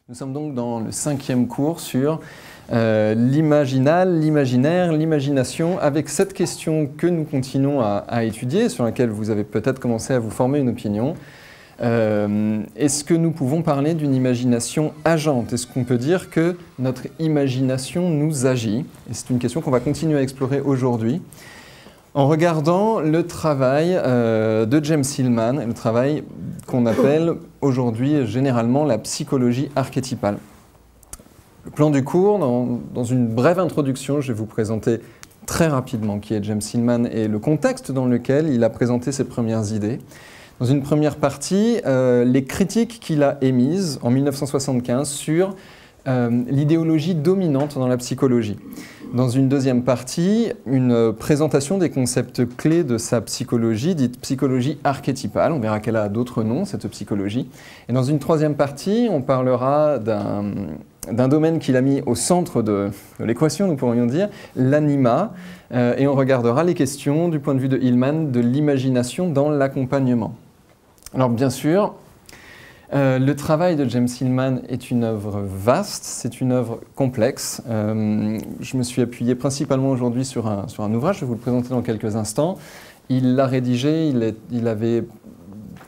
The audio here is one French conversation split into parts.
Nous sommes donc dans le 5e cours sur l'imaginal, l'imaginaire, l'imagination, avec cette question que nous continuons à étudier, sur laquelle vous avez peut-être commencé à vous former une opinion. Est-ce que nous pouvons parler d'une imagination agente? Est-ce qu'on peut dire que notre imagination nous agit? Et c'est une question qu'on va continuer à explorer aujourd'hui, en regardant le travail de James Hillman, le travail qu'on appelle aujourd'hui généralement la psychologie archétypale. Le plan du cours, dans une brève introduction, je vais vous présenter très rapidement qui est James Hillman et le contexte dans lequel il a présenté ses premières idées. Dans une première partie, les critiques qu'il a émises en 1975 sur l'idéologie dominante dans la psychologie. Dans une deuxième partie, une présentation des concepts clés de sa psychologie, dite psychologie archétypale. On verra qu'elle a d'autres noms, cette psychologie. Et dans une troisième partie, on parlera d'un domaine qu'il a mis au centre de l'équation, nous pourrions dire, l'anima. Et on regardera les questions du point de vue de Hillman de l'imagination dans l'accompagnement. Alors bien sûr, le travail de James Hillman est une œuvre vaste, c'est une œuvre complexe. Je me suis appuyé principalement aujourd'hui sur un ouvrage, je vais vous le présenter dans quelques instants. Il l'a rédigé, il avait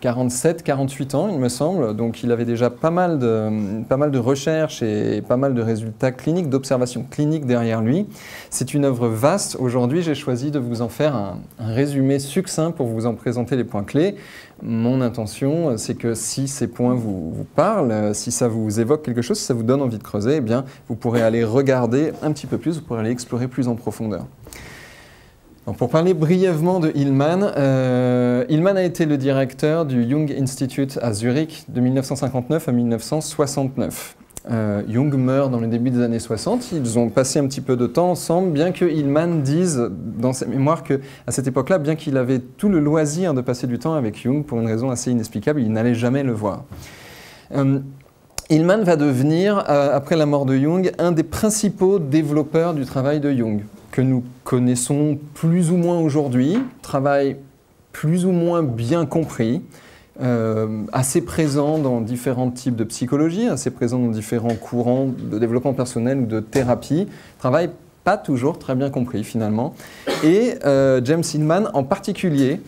47, 48 ans, il me semble, donc il avait déjà pas mal de recherches et pas mal de résultats cliniques, d'observations cliniques derrière lui. C'est une œuvre vaste. Aujourd'hui, j'ai choisi de vous en faire un résumé succinct pour vous en présenter les points clés. Mon intention, c'est que si ces points vous parlent, si ça vous évoque quelque chose, si ça vous donne envie de creuser, eh bien, vous pourrez aller regarder un petit peu plus, vous pourrez aller explorer plus en profondeur. Donc pour parler brièvement de Hillman, Hillman a été le directeur du Jung Institute à Zurich de 1959 à 1969. Jung meurt dans le début des années 60, ils ont passé un petit peu de temps ensemble, bien que Hillman dise dans ses mémoires qu'à cette époque-là, bien qu'il avait tout le loisir de passer du temps avec Jung, pour une raison assez inexplicable, il n'allait jamais le voir. Hillman va devenir, après la mort de Jung, un des principaux développeurs du travail de Jung, que nous connaissons plus ou moins aujourd'hui, travail plus ou moins bien compris, assez présent dans différents types de psychologie, assez présent dans différents courants de développement personnel ou de thérapie, travail pas toujours très bien compris finalement. Et James Hillman en particulier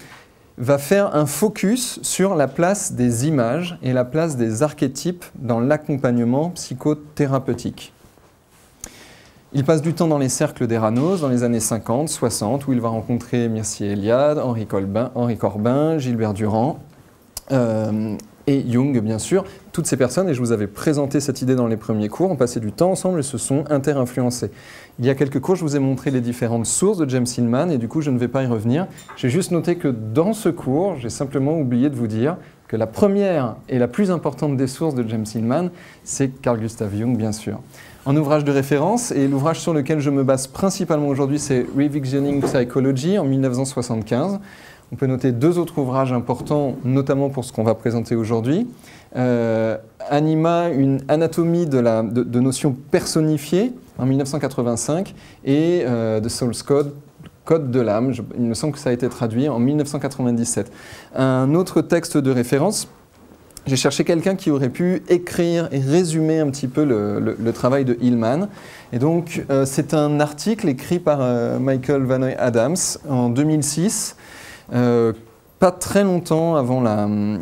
va faire un focus sur la place des images et la place des archétypes dans l'accompagnement psychothérapeutique. Il passe du temps dans les cercles d'Eranos dans les années 50, 60, où il va rencontrer Mircea-Eliade, Henri Corbin, Gilbert Durand et Jung, bien sûr. Toutes ces personnes, et je vous avais présenté cette idée dans les premiers cours, ont passé du temps ensemble et se sont inter-influencés. Il y a quelques cours, je vous ai montré les différentes sources de James Hillman, et du coup, je ne vais pas y revenir. J'ai juste noté que dans ce cours, j'ai simplement oublié de vous dire que la première et la plus importante des sources de James Hillman, c'est Carl Gustav Jung, bien sûr. En ouvrage de référence, et l'ouvrage sur lequel je me base principalement aujourd'hui, c'est Revisioning Psychology en 1975. On peut noter deux autres ouvrages importants, notamment pour ce qu'on va présenter aujourd'hui. Anima, une anatomie de notions personnifiées en 1985, et The Soul's Code, Code de l'âme, il me semble que ça a été traduit en 1997. Un autre texte de référence, j'ai cherché quelqu'un qui aurait pu écrire et résumer un petit peu le travail de Hillman. Et donc, c'est un article écrit par Michael Vanoy Adams en 2006, pas très longtemps avant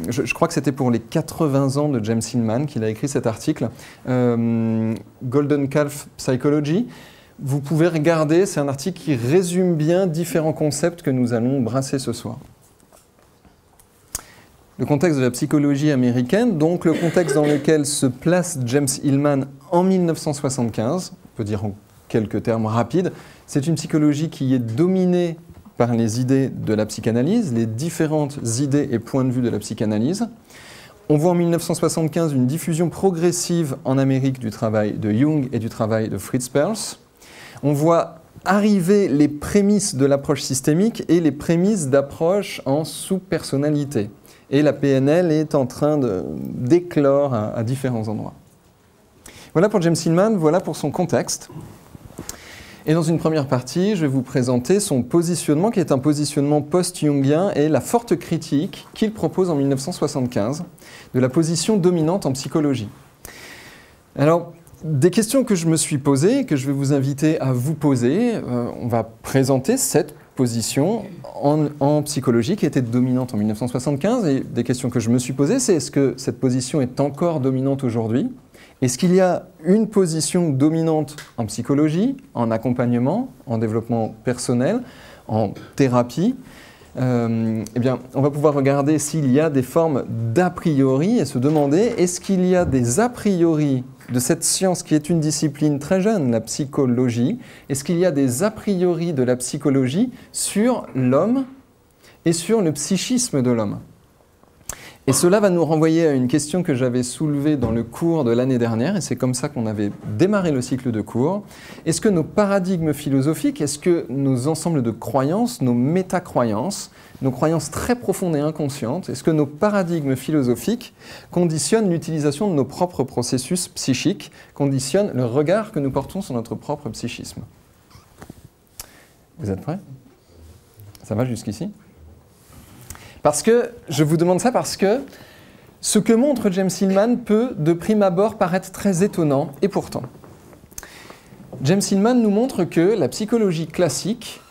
je crois que c'était pour les 80 ans de James Hillman qu'il a écrit cet article, Golden Calf Psychology. Vous pouvez regarder, c'est un article qui résume bien différents concepts que nous allons brasser ce soir. Le contexte de la psychologie américaine, donc le contexte dans lequel se place James Hillman en 1975, on peut dire en quelques termes rapides, c'est une psychologie qui est dominée par les idées de la psychanalyse, les différentes idées et points de vue de la psychanalyse. On voit en 1975 une diffusion progressive en Amérique du travail de Jung et du travail de Fritz Perls. On voit arriver les prémices de l'approche systémique et les prémices d'approche en sous-personnalité. Et la PNL est en train d'éclore à différents endroits. Voilà pour James Hillman, voilà pour son contexte. Et dans une première partie, je vais vous présenter son positionnement, qui est un positionnement post-jungien, et la forte critique qu'il propose en 1975 de la position dominante en psychologie. Alors, des questions que je me suis posées, que je vais vous inviter à vous poser. On va présenter cette position en psychologie qui était dominante en 1975. Et des questions que je me suis posées, c'est est-ce que cette position est encore dominante aujourd'hui? Est-ce qu'il y a une position dominante en psychologie, en accompagnement, en développement personnel, en thérapie? Eh bien, on va pouvoir regarder s'il y a des formes d'a priori et se demander est-ce qu'il y a des a priori de cette science qui est une discipline très jeune, la psychologie, est-ce qu'il y a des a priori de la psychologie sur l'homme et sur le psychisme de l'homme? Et cela va nous renvoyer à une question que j'avais soulevée dans le cours de l'année dernière, et c'est comme ça qu'on avait démarré le cycle de cours. Est-ce que nos paradigmes philosophiques, est-ce que nos ensembles de croyances, nos métacroyances, nos croyances très profondes et inconscientes, est-ce que nos paradigmes philosophiques conditionnent l'utilisation de nos propres processus psychiques, conditionnent le regard que nous portons sur notre propre psychisme? Vous êtes prêts? Ça va jusqu'ici? Parce que, je vous demande ça parce que ce que montre James Hillman peut, de prime abord, paraître très étonnant, et pourtant. James Hillman nous montre que la psychologie classique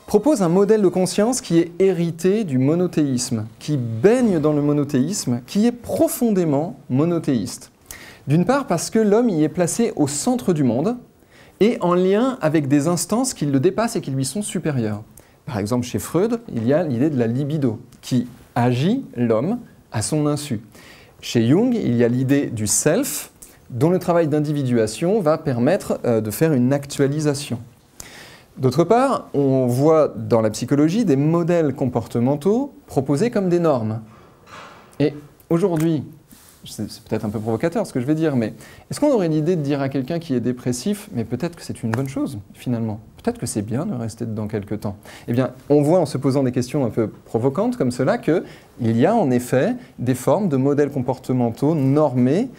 propose un modèle de conscience qui est hérité du monothéisme, qui baigne dans le monothéisme, qui est profondément monothéiste. D'une part parce que l'homme y est placé au centre du monde et en lien avec des instances qui le dépassent et qui lui sont supérieures. Par exemple, chez Freud, il y a l'idée de la libido, qui agit l'homme à son insu. Chez Jung, il y a l'idée du self, dont le travail d'individuation va permettre de faire une actualisation. D'autre part, on voit dans la psychologie des modèles comportementaux proposés comme des normes. Et aujourd'hui, c'est peut-être un peu provocateur ce que je vais dire, mais est-ce qu'on aurait l'idée de dire à quelqu'un qui est dépressif, mais peut-être que c'est une bonne chose, finalement? Peut-être que c'est bien de rester dedans quelque temps. Eh bien, on voit en se posant des questions un peu provocantes comme cela qu'il y a en effet des formes de modèles comportementaux normés.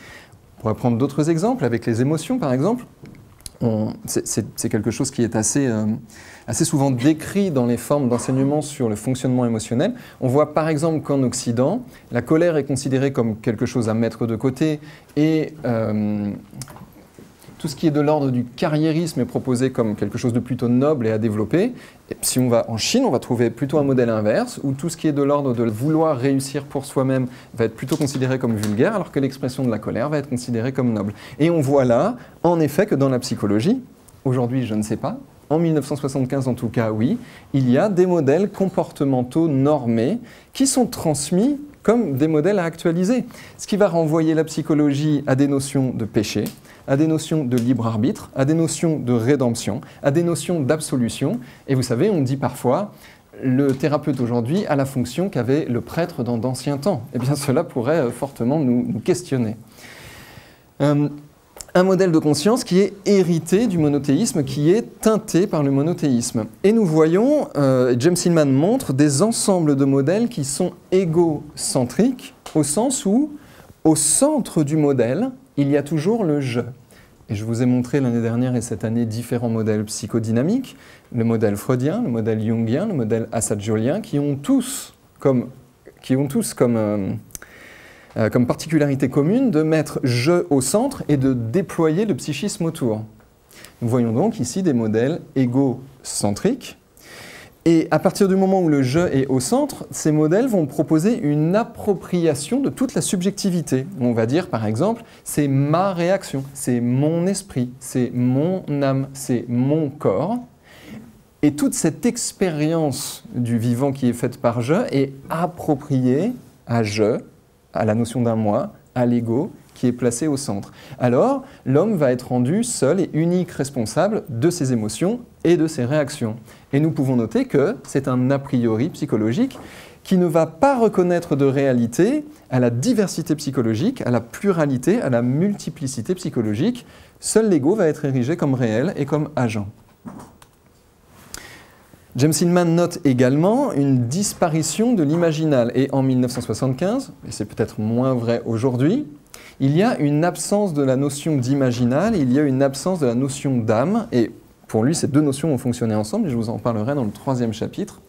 On pourrait prendre d'autres exemples, avec les émotions par exemple. C'est quelque chose qui est assez souvent décrit dans les formes d'enseignement sur le fonctionnement émotionnel. On voit par exemple qu'en Occident, la colère est considérée comme quelque chose à mettre de côté et tout ce qui est de l'ordre du carriérisme est proposé comme quelque chose de plutôt noble et à développer. Et si on va en Chine, on va trouver plutôt un modèle inverse, où tout ce qui est de l'ordre de vouloir réussir pour soi-même va être plutôt considéré comme vulgaire, alors que l'expression de la colère va être considérée comme noble. Et on voit là, en effet, que dans la psychologie, aujourd'hui je ne sais pas, en 1975 en tout cas oui, il y a des modèles comportementaux normés qui sont transmis comme des modèles à actualiser. Ce qui va renvoyer la psychologie à des notions de péché, à des notions de libre arbitre, à des notions de rédemption, à des notions d'absolution. Et vous savez, on dit parfois, le thérapeute aujourd'hui a la fonction qu'avait le prêtre dans d'anciens temps. Eh bien, cela pourrait fortement nous questionner. Un modèle de conscience qui est hérité du monothéisme, qui est teinté par le monothéisme. Et nous voyons, James Hillman montre des ensembles de modèles qui sont égocentriques, au sens où, au centre du modèle, il y a toujours le « je ». Et je vous ai montré l'année dernière et cette année différents modèles psychodynamiques, le modèle freudien, le modèle jungien, le modèle assagiolien, qui ont tous comme particularité commune de mettre « je » au centre et de déployer le psychisme autour. Nous voyons donc ici des modèles égocentriques. Et à partir du moment où le « je » est au centre, ces modèles vont proposer une appropriation de toute la subjectivité. On va dire par exemple, c'est ma réaction, c'est mon esprit, c'est mon âme, c'est mon corps. Et toute cette expérience du vivant qui est faite par « je » est appropriée à « je », à la notion d'un moi, à l'ego, qui est placé au centre. Alors, l'homme va être rendu seul et unique responsable de ses émotions et de ses réactions. Et nous pouvons noter que c'est un a priori psychologique qui ne va pas reconnaître de réalité à la diversité psychologique, à la pluralité, à la multiplicité psychologique. Seul l'ego va être érigé comme réel et comme agent. James Hillman note également une disparition de l'imaginal. Et en 1975, et c'est peut-être moins vrai aujourd'hui, il y a une absence de la notion d'imaginal, il y a une absence de la notion d'âme, et pour lui, ces deux notions ont fonctionné ensemble, et je vous en parlerai dans le 3e chapitre.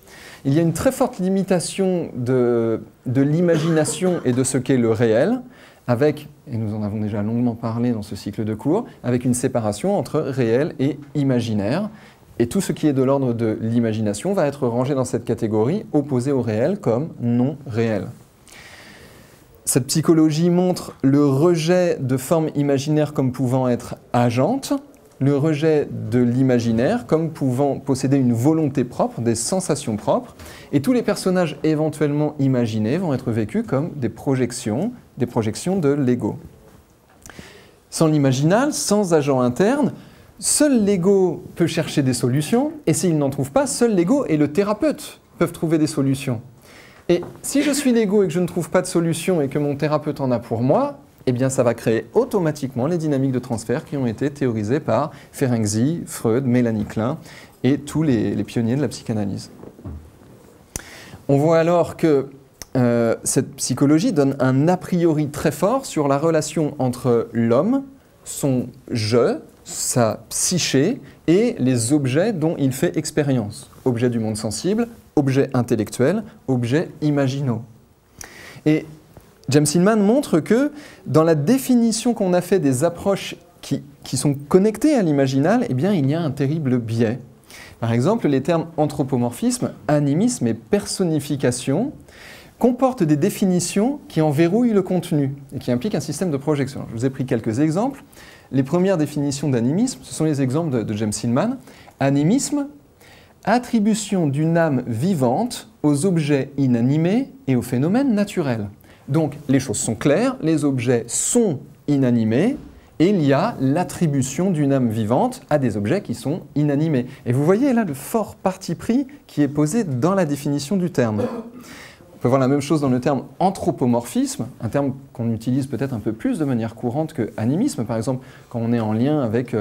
Il y a une très forte limitation de l'imagination et de ce qu'est le réel, avec, et nous en avons déjà longuement parlé dans ce cycle de cours, avec une séparation entre réel et imaginaire. Et tout ce qui est de l'ordre de l'imagination va être rangé dans cette catégorie, opposée au réel comme non réel. Cette psychologie montre le rejet de formes imaginaires comme pouvant être agentes, le rejet de l'imaginaire comme pouvant posséder une volonté propre, des sensations propres, et tous les personnages éventuellement imaginés vont être vécus comme des projections de l'ego. Sans l'imaginal, sans agent interne, seul l'ego peut chercher des solutions, et s'il n'en trouve pas, seul l'ego et le thérapeute peuvent trouver des solutions. Et si je suis l'ego et que je ne trouve pas de solution et que mon thérapeute en a pour moi, eh bien ça va créer automatiquement les dynamiques de transfert qui ont été théorisées par Ferenczi, Freud, Mélanie Klein et tous les pionniers de la psychanalyse. On voit alors que cette psychologie donne un a priori très fort sur la relation entre l'homme, son je, sa psyché et les objets dont il fait expérience. Objets du monde sensible, objets intellectuels, objets imaginaux. Et James Hillman montre que dans la définition qu'on a fait des approches qui sont connectées à l'imaginal, eh bien, il y a un terrible biais. Par exemple, les termes anthropomorphisme, animisme et personnification comportent des définitions qui en verrouillent le contenu et qui impliquent un système de projection. Je vous ai pris quelques exemples. Les premières définitions d'animisme, ce sont les exemples de James Hillman. Animisme, attribution d'une âme vivante aux objets inanimés et aux phénomènes naturels. Donc les choses sont claires, les objets sont inanimés et il y a l'attribution d'une âme vivante à des objets qui sont inanimés. Et vous voyez là le fort parti pris qui est posé dans la définition du terme. On peut voir la même chose dans le terme anthropomorphisme, un terme qu'on utilise peut-être un peu plus de manière courante que animisme. Par exemple, quand on est en lien avec,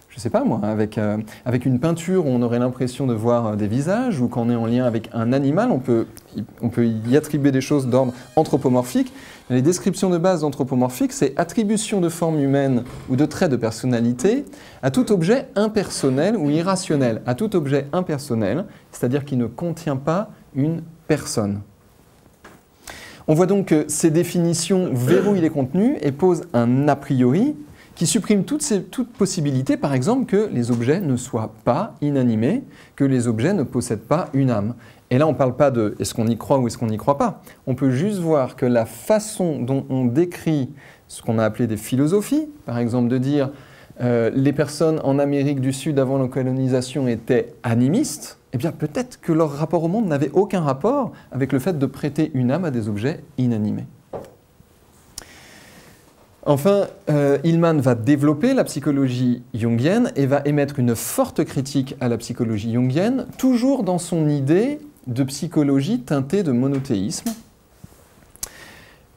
je sais pas moi, avec une peinture où on aurait l'impression de voir des visages, ou quand on est en lien avec un animal, on peut y attribuer des choses d'ordre anthropomorphique. Les descriptions de base d'anthropomorphique, c'est attribution de forme humaine ou de traits de personnalité à tout objet impersonnel ou irrationnel, à tout objet impersonnel, c'est-à-dire qui ne contient pas une personne. On voit donc que ces définitions verrouillent les contenus et posent un a priori qui supprime toute possibilité, par exemple, que les objets ne soient pas inanimés, que les objets ne possèdent pas une âme. Et là, on ne parle pas de est-ce qu'on y croit ou est-ce qu'on n'y croit pas. On peut juste voir que la façon dont on décrit ce qu'on a appelé des philosophies, par exemple de dire les personnes en Amérique du Sud avant la colonisation étaient animistes, eh bien peut-être que leur rapport au monde n'avait aucun rapport avec le fait de prêter une âme à des objets inanimés. Enfin, Hillman va développer la psychologie jungienne et va émettre une forte critique à la psychologie jungienne, toujours dans son idée de psychologie teintée de monothéisme.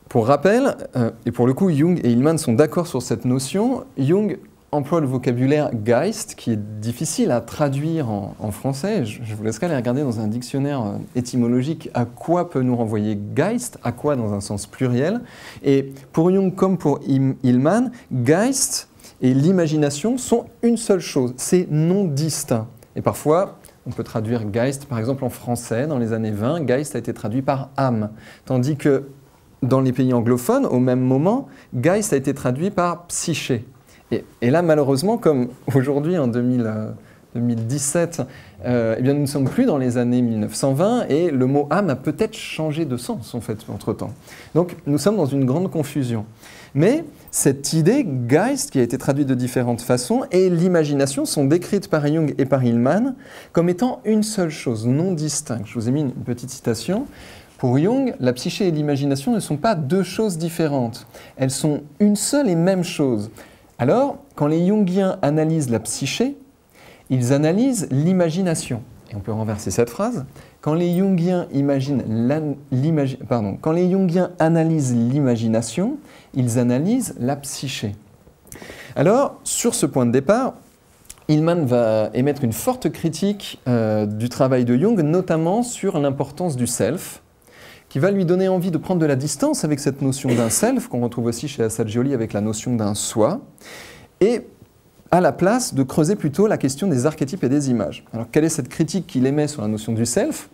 Pour rappel, et pour le coup, Jung et Hillman sont d'accord sur cette notion, Jung emploie le vocabulaire Geist, qui est difficile à traduire en français. Je vous laisserai aller regarder dans un dictionnaire étymologique à quoi peut nous renvoyer Geist, à quoi dans un sens pluriel. Et pour Jung comme pour Hillman, Geist et l'imagination sont une seule chose, c'est non distinct. Et parfois, on peut traduire Geist, par exemple en français, dans les années 20, Geist a été traduit par âme, tandis que dans les pays anglophones, au même moment, Geist a été traduit par psyché. Et là, malheureusement, comme aujourd'hui, en 2017, eh bien, nous ne sommes plus dans les années 1920 et le mot âme a peut-être changé de sens, en fait, entre-temps. Donc, nous sommes dans une grande confusion. Mais cette idée, Geist, qui a été traduite de différentes façons, et l'imagination sont décrites par Jung et par Hillman comme étant une seule chose, non distincte. Je vous ai mis une petite citation. Pour Jung, la psyché et l'imagination ne sont pas deux choses différentes. Elles sont une seule et même chose. Alors, quand les Jungiens analysent la psyché, ils analysent l'imagination. Et on peut renverser cette phrase. Quand les Jungiens analysent l'imagination, ils analysent la psyché. Alors, sur ce point de départ, Hillman va émettre une forte critique du travail de Jung, notamment sur l'importance du self, qui va lui donner envie de prendre de la distance avec cette notion d'un self, qu'on retrouve aussi chez Assagioli avec la notion d'un soi, et à la place de creuser plutôt la question des archétypes et des images. Alors quelle est cette critique qu'il émet sur la notion du self?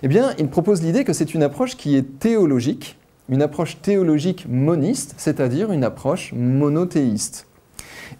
Eh bien, il propose l'idée que c'est une approche qui est théologique, une approche théologique moniste, c'est-à-dire une approche monothéiste.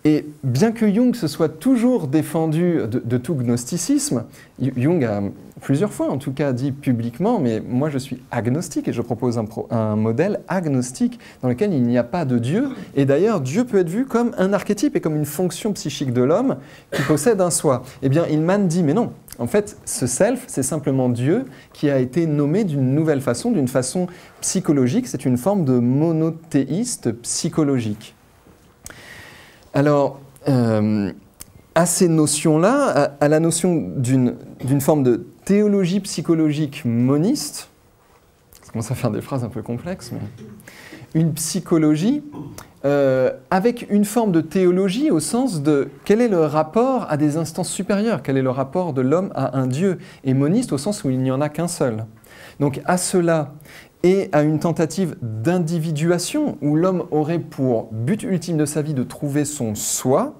Et bien que Jung se soit toujours défendu de tout gnosticisme, Jung a plusieurs fois en tout cas dit publiquement, mais moi je suis agnostique et je propose un modèle agnostique dans lequel il n'y a pas de Dieu. Et d'ailleurs, Dieu peut être vu comme un archétype et comme une fonction psychique de l'homme qui possède un soi. Eh bien, Hillman dit, mais non, en fait, ce self, c'est simplement Dieu qui a été nommé d'une nouvelle façon, d'une façon psychologique. C'est une forme de monothéiste psychologique. Alors, à ces notions-là, à la notion d'une forme de théologie psychologique moniste, ça commence à faire des phrases un peu complexes, mais une psychologie avec une forme de théologie au sens de quel est le rapport à des instances supérieures, quel est le rapport de l'homme à un Dieu, et moniste au sens où il n'y en a qu'un seul. Donc à cela, et à une tentative d'individuation où l'homme aurait pour but ultime de sa vie de trouver son soi,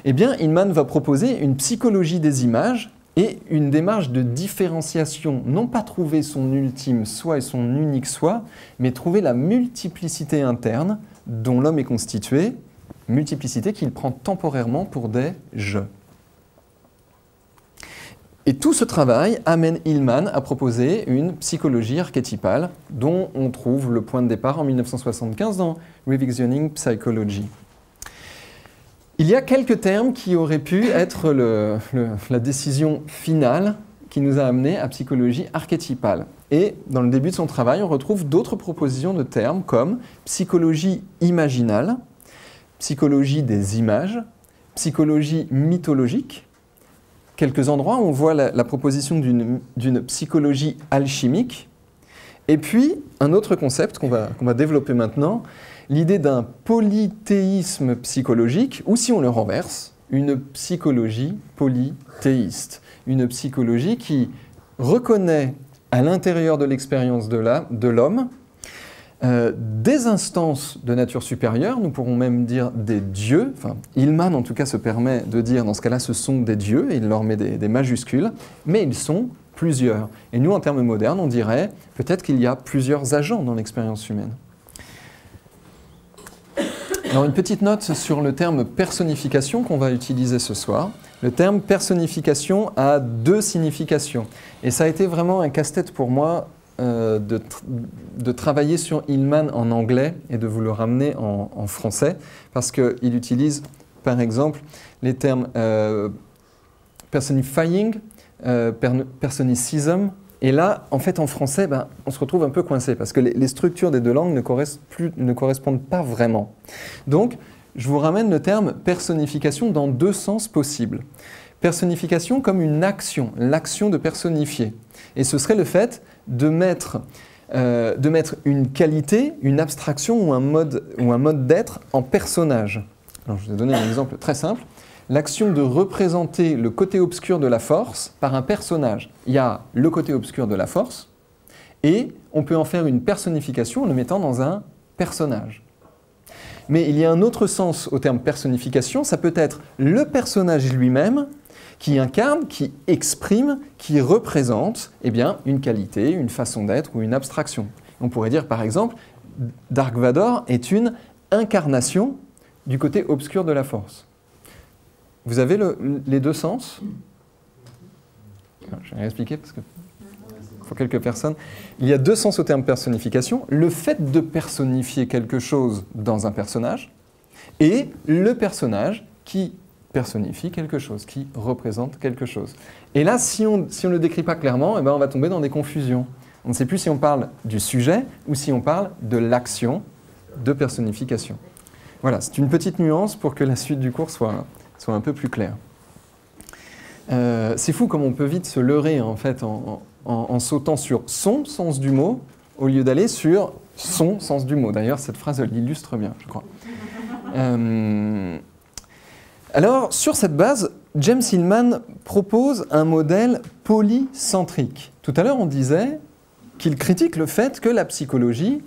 eh bien, Hillman va proposer une psychologie des images et une démarche de différenciation, non pas trouver son ultime soi et son unique soi, mais trouver la multiplicité interne dont l'homme est constitué, multiplicité qu'il prend temporairement pour des « je ». Et tout ce travail amène Hillman à proposer une psychologie archétypale dont on trouve le point de départ en 1975 dans Revisioning Psychology. Il y a quelques termes qui auraient pu être la décision finale qui nous a amené à psychologie archétypale. Et dans le début de son travail, on retrouve d'autres propositions de termes comme psychologie imaginale, psychologie des images, psychologie mythologique. Quelques endroits où on voit la proposition d'une psychologie alchimique. Et puis, un autre concept qu'on va développer maintenant, l'idée d'un polythéisme psychologique, ou si on le renverse, une psychologie polythéiste. Une psychologie qui reconnaît à l'intérieur de l'expérience de l'homme des instances de nature supérieure, nous pourrons même dire des dieux, enfin Hillman en tout cas se permet de dire dans ce cas-là ce sont des dieux, et il leur met des majuscules, mais ils sont plusieurs. Et nous en termes modernes on dirait peut-être qu'il y a plusieurs agents dans l'expérience humaine. Alors une petite note sur le terme personnification qu'on va utiliser ce soir. Le terme personnification a deux significations, et ça a été vraiment un casse-tête pour moi de travailler sur Hillman en anglais et de vous le ramener en français, parce qu'il utilise par exemple les termes personnifying, personicism, et là en fait en français on se retrouve un peu coincé parce que les structures des deux langues ne correspondent pas vraiment. Donc je vous ramène le terme personnification dans deux sens possibles. Personnification comme une action, l'action de personnifier. Et ce serait le fait de mettre une qualité, une abstraction ou un mode d'être en personnage. Alors, je vais donner un exemple très simple. L'action de représenter le côté obscur de la force par un personnage. Il y a le côté obscur de la force et on peut en faire une personnification en le mettant dans un personnage. Mais il y a un autre sens au terme personnification, ça peut être le personnage lui-même qui incarne, qui exprime, qui représente une qualité, une façon d'être ou une abstraction. On pourrait dire par exemple, Dark Vador est une incarnation du côté obscur de la force. Vous avez les deux sens? Je vais expliquer parce que pour quelques personnes. Il y a deux sens au terme personnification. Le fait de personnifier quelque chose dans un personnage et le personnage qui personnifie quelque chose, qui représente quelque chose. Et là, si on ne le décrit pas clairement, on va tomber dans des confusions. On ne sait plus si on parle du sujet ou si on parle de l'action de personnification. Voilà, c'est une petite nuance pour que la suite du cours soit un peu plus claire. C'est fou comme on peut vite se leurrer en fait en sautant sur son sens du mot au lieu d'aller sur son sens du mot. D'ailleurs, cette phrase l'illustre bien, je crois. Alors, sur cette base, James Hillman propose un modèle polycentrique. Tout à l'heure, on disait qu'il critique le fait que la psychologie,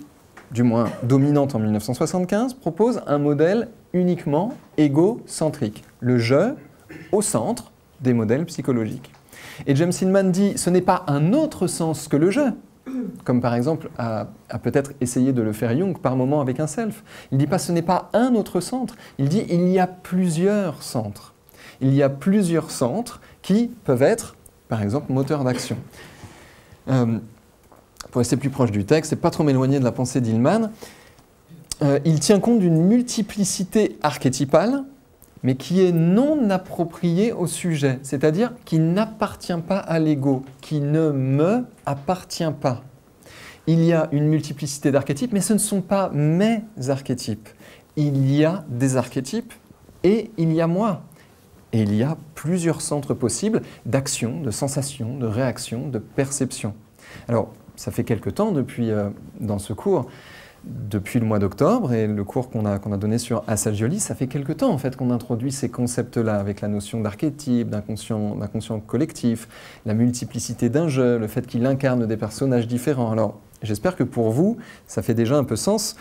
du moins dominante en 1975, propose un modèle uniquement égocentrique. Le « je » au centre des modèles psychologiques. Et James Hillman dit, ce n'est pas un autre sens que le « je », comme par exemple a peut-être essayé de le faire Jung par moment avec un self. Il ne dit pas ce n'est pas un autre centre, il dit il y a plusieurs centres. Il y a plusieurs centres qui peuvent être, par exemple, moteurs d'action. Pour rester plus proche du texte et pas trop m'éloigner de la pensée d'Hillman, il tient compte d'une multiplicité archétypale, mais qui est non appropriée au sujet, c'est-à-dire qui n'appartient pas à l'ego, qui ne me appartient pas. Il y a une multiplicité d'archétypes, mais ce ne sont pas mes archétypes. Il y a des archétypes et il y a moi. Et il y a plusieurs centres possibles d'action, de sensation, de réaction, de perception. Alors, ça fait quelque temps dans ce cours, depuis le mois d'octobre et le cours qu'on a donné sur Assagioli, ça fait quelque temps en fait qu'on introduit ces concepts-là avec la notion d'archétype, d'inconscient collectif, la multiplicité d'un jeu, le fait qu'il incarne des personnages différents. Alors, j'espère que pour vous, ça fait déjà un peu sens.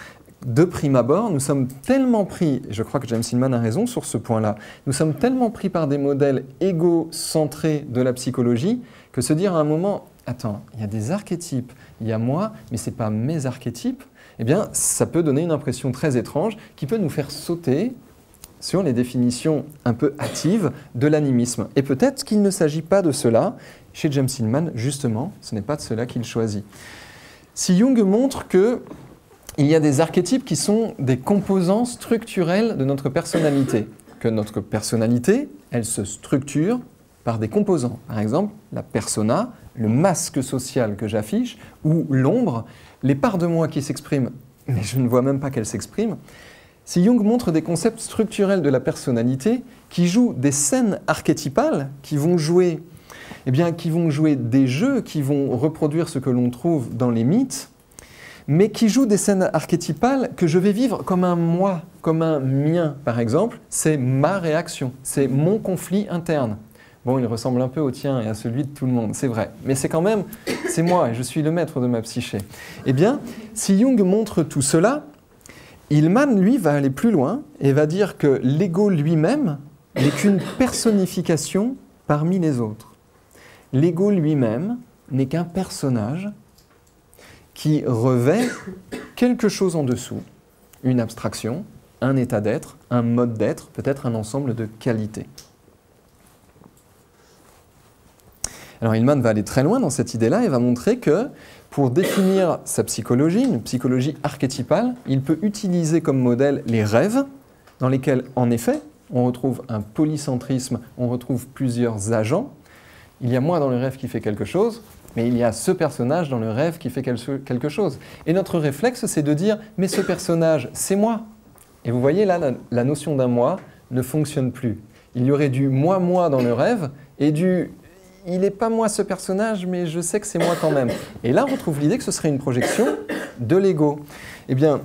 De prime abord, nous sommes tellement pris, et je crois que James Hillman a raison sur ce point-là, nous sommes tellement pris par des modèles égocentrés de la psychologie que se dire à un moment, attends, il y a des archétypes, il y a moi, mais ce n'est pas mes archétypes, eh bien, ça peut donner une impression très étrange qui peut nous faire sauter sur les définitions un peu hâtives de l'animisme. Et peut-être qu'il ne s'agit pas de cela. Chez James Hillman, justement, ce n'est pas de cela qu'il choisit. Si Jung montre que il y a des archétypes qui sont des composants structurels de notre personnalité, que notre personnalité, elle se structure par des composants. Par exemple, la persona, le masque social que j'affiche, ou l'ombre, les parts de moi qui s'expriment, mais je ne vois même pas qu'elles s'expriment. Si Jung montre des concepts structurels de la personnalité qui jouent des scènes archétypales, qui vont jouer des jeux, qui vont reproduire ce que l'on trouve dans les mythes, mais qui jouent des scènes archétypales que je vais vivre comme un moi, comme un mien, par exemple, c'est ma réaction, c'est mon conflit interne. Bon, il ressemble un peu au tien et à celui de tout le monde, c'est vrai, mais c'est quand même, c'est moi et je suis le maître de ma psyché. Eh bien, si Jung montre tout cela, Hillman, lui, va aller plus loin et va dire que l'ego lui-même n'est qu'une personnification parmi les autres. L'ego lui-même n'est qu'un personnage qui revêt quelque chose en dessous, une abstraction, un état d'être, un mode d'être, peut-être un ensemble de qualités. Alors Hillman va aller très loin dans cette idée-là et va montrer que pour définir sa psychologie, une psychologie archétypale, il peut utiliser comme modèle les rêves, dans lesquels, en effet, on retrouve un polycentrisme, on retrouve plusieurs agents. Il y a moi dans le rêve qui fait quelque chose, mais il y a ce personnage dans le rêve qui fait quelque chose. Et notre réflexe, c'est de dire « mais ce personnage, c'est moi ». Et vous voyez là, la notion d'un moi ne fonctionne plus. Il y aurait du « moi-moi » dans le rêve et du « il n'est pas moi ce personnage, mais je sais que c'est moi quand même ». Et là, on retrouve l'idée que ce serait une projection de l'ego. Eh bien,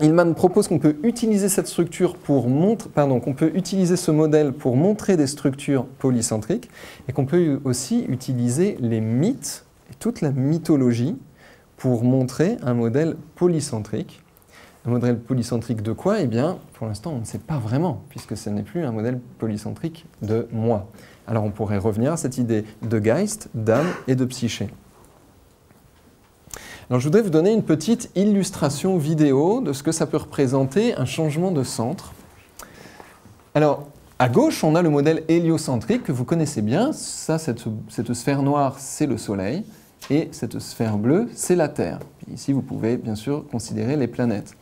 Hillman propose qu'on peut utiliser cette structure pour qu'on peut utiliser ce modèle pour montrer des structures polycentriques et qu'on peut aussi utiliser les mythes et toute la mythologie pour montrer un modèle polycentrique. Un modèle polycentrique de quoi? Eh bien, pour l'instant, on ne sait pas vraiment, puisque ce n'est plus un modèle polycentrique de moi. Alors, on pourrait revenir à cette idée de Geist, d'âme et de psyché. Alors, je voudrais vous donner une petite illustration vidéo de ce que ça peut représenter un changement de centre. Alors, à gauche, on a le modèle héliocentrique que vous connaissez bien. Ça, cette sphère noire, c'est le Soleil. Et cette sphère bleue, c'est la Terre. Puis ici, vous pouvez bien sûr considérer les planètes.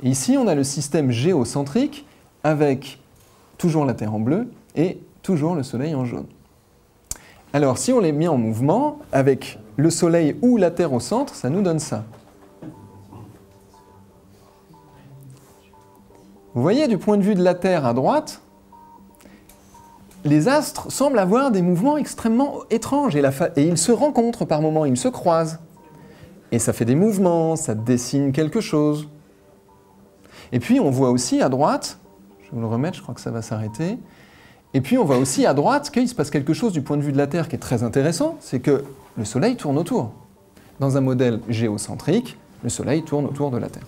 Et ici, on a le système géocentrique avec toujours la Terre en bleu et toujours le Soleil en jaune. Alors, si on les met en mouvement, avec le Soleil ou la Terre au centre, ça nous donne ça. Vous voyez, du point de vue de la Terre à droite, les astres semblent avoir des mouvements extrêmement étranges et ils se rencontrent par moments, ils se croisent. Et ça fait des mouvements, ça dessine quelque chose. Et puis on voit aussi à droite, je vais vous le remettre, je crois que ça va s'arrêter. Et puis on voit aussi à droite qu'il se passe quelque chose du point de vue de la Terre qui est très intéressant, c'est que le Soleil tourne autour. Dans un modèle géocentrique, le Soleil tourne autour de la Terre.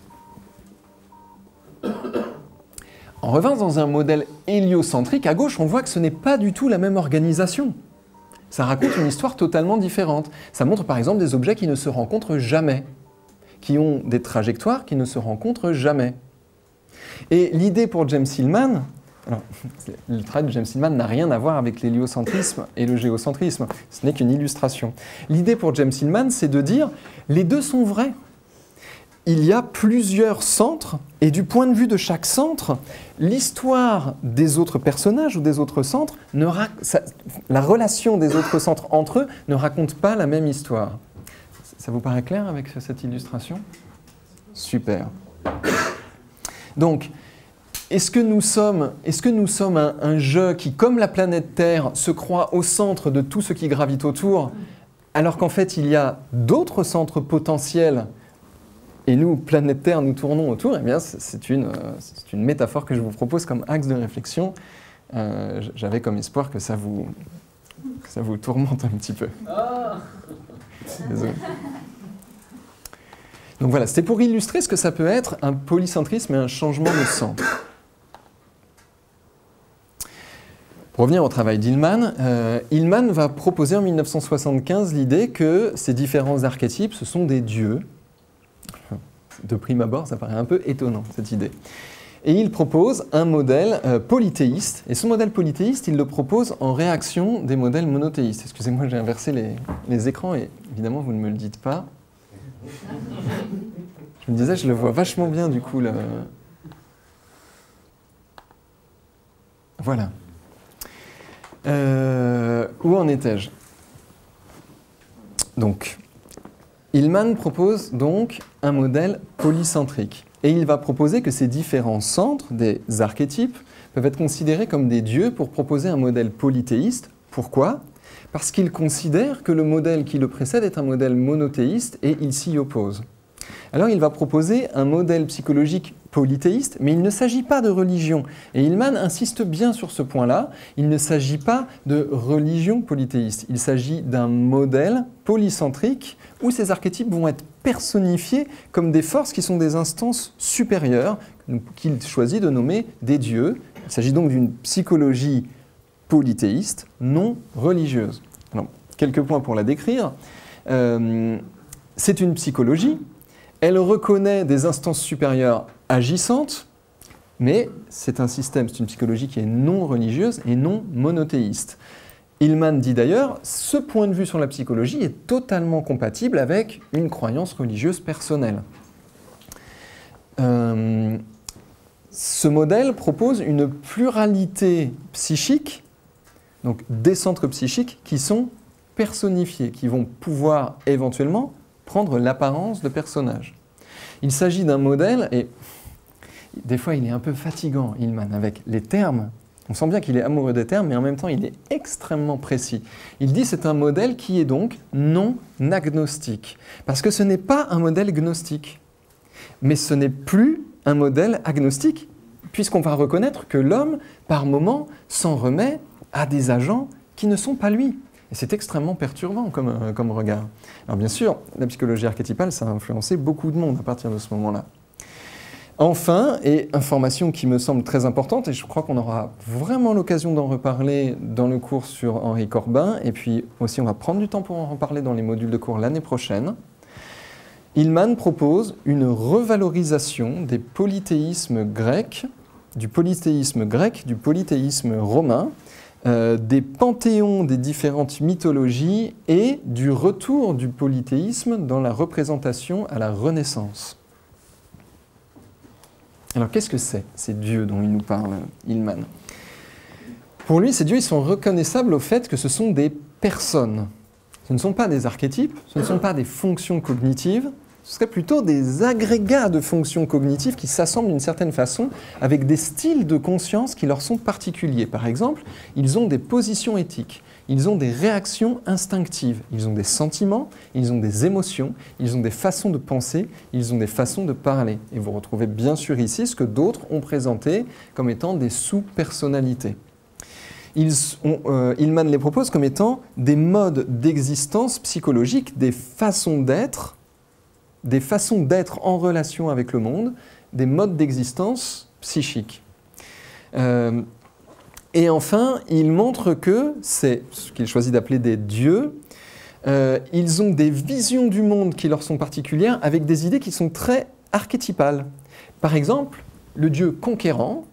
En revanche, dans un modèle héliocentrique, à gauche, on voit que ce n'est pas du tout la même organisation. Ça raconte une histoire totalement différente. Ça montre par exemple des objets qui ne se rencontrent jamais, qui ont des trajectoires qui ne se rencontrent jamais. Et l'idée pour James Hillman, alors, le travail de James Hillman n'a rien à voir avec l'héliocentrisme et le géocentrisme, ce n'est qu'une illustration. L'idée pour James Hillman, c'est de dire les deux sont vrais. Il y a plusieurs centres, et du point de vue de chaque centre, l'histoire des autres personnages ou des autres centres, la relation des autres centres entre eux ne raconte pas la même histoire. Ça vous paraît clair avec cette illustration? Super. Donc, est-ce que nous sommes un jeu qui, comme la planète Terre, se croit au centre de tout ce qui gravite autour, alors qu'en fait, il y a d'autres centres potentiels et nous, planète Terre, nous tournons autour? Eh bien, c'est une métaphore que je vous propose comme axe de réflexion. J'avais comme espoir que ça vous tourmente un petit peu. Désolé. Donc voilà, c'était pour illustrer ce que ça peut être un polycentrisme et un changement de centre. Pour revenir au travail d'Hillman, Hillman va proposer en 1975 l'idée que ces différents archétypes, ce sont des dieux. De prime abord, ça paraît un peu étonnant, cette idée. Et il propose un modèle polythéiste. Et ce modèle polythéiste, il le propose en réaction des modèles monothéistes. Excusez-moi, j'ai inversé les écrans et évidemment, vous ne me le dites pas. Je me disais, je le vois vachement bien du coup. Voilà. Où en étais-je? Donc, Hillman propose donc un modèle polycentrique. Et il va proposer que ces différents centres des archétypes peuvent être considérés comme des dieux pour proposer un modèle polythéiste. Pourquoi? Parce qu'il considère que le modèle qui le précède est un modèle monothéiste et il s'y oppose. Alors il va proposer un modèle psychologique polythéiste, mais il ne s'agit pas de religion. Et Hillman insiste bien sur ce point-là, il ne s'agit pas de religion polythéiste, il s'agit d'un modèle polycentrique où ces archétypes vont être personnifiés comme des forces qui sont des instances supérieures, qu'il choisit de nommer des dieux. Il s'agit donc d'une psychologie polythéiste, non religieuse. Alors, quelques points pour la décrire. C'est une psychologie. Elle reconnaît des instances supérieures agissantes, mais c'est un système, c'est une psychologie qui est non religieuse et non monothéiste. Hillman dit d'ailleurs, ce point de vue sur la psychologie est totalement compatible avec une croyance religieuse personnelle. Ce modèle propose une pluralité psychique, donc des centres psychiques qui sont personnifiés, qui vont pouvoir éventuellement prendre l'apparence de personnages. Il s'agit d'un modèle, et des fois il est un peu fatigant, Hillman, avec les termes. On sent bien qu'il est amoureux des termes, mais en même temps il est extrêmement précis. Il dit que c'est un modèle qui est donc non agnostique, parce que ce n'est pas un modèle gnostique, mais ce n'est plus un modèle agnostique, puisqu'on va reconnaître que l'homme, par moment, s'en remet à des agents qui ne sont pas lui. Et c'est extrêmement perturbant comme regard. Alors bien sûr, la psychologie archétypale, ça a influencé beaucoup de monde à partir de ce moment-là. Enfin, et information qui me semble très importante, et je crois qu'on aura vraiment l'occasion d'en reparler dans le cours sur Henri Corbin, et puis aussi on va prendre du temps pour en reparler dans les modules de cours l'année prochaine. Hillman propose une revalorisation des polythéismes grecs, du polythéisme romain, des panthéons des différentes mythologies et du retour du polythéisme dans la représentation à la Renaissance. Alors qu'est-ce que c'est, ces dieux dont il nous parle, Hillman? Pour lui, ces dieux ils sont reconnaissables au fait que ce sont des personnes. Ce ne sont pas des archétypes, ce ne sont pas des fonctions cognitives, ce seraient plutôt des agrégats de fonctions cognitives qui s'assemblent d'une certaine façon avec des styles de conscience qui leur sont particuliers. Par exemple, ils ont des positions éthiques, ils ont des réactions instinctives, ils ont des sentiments, ils ont des émotions, ils ont des façons de penser, ils ont des façons de parler. Et vous retrouvez bien sûr ici ce que d'autres ont présenté comme étant des sous-personnalités. Hillman les propose comme étant des modes d'existence psychologique, des façons d'être en relation avec le monde, des modes d'existence psychiques. Et enfin, il montre que c'est ce qu'il choisit d'appeler des dieux. Ils ont des visions du monde qui leur sont particulières avec des idées qui sont très archétypales. Par exemple, le dieu conquérant,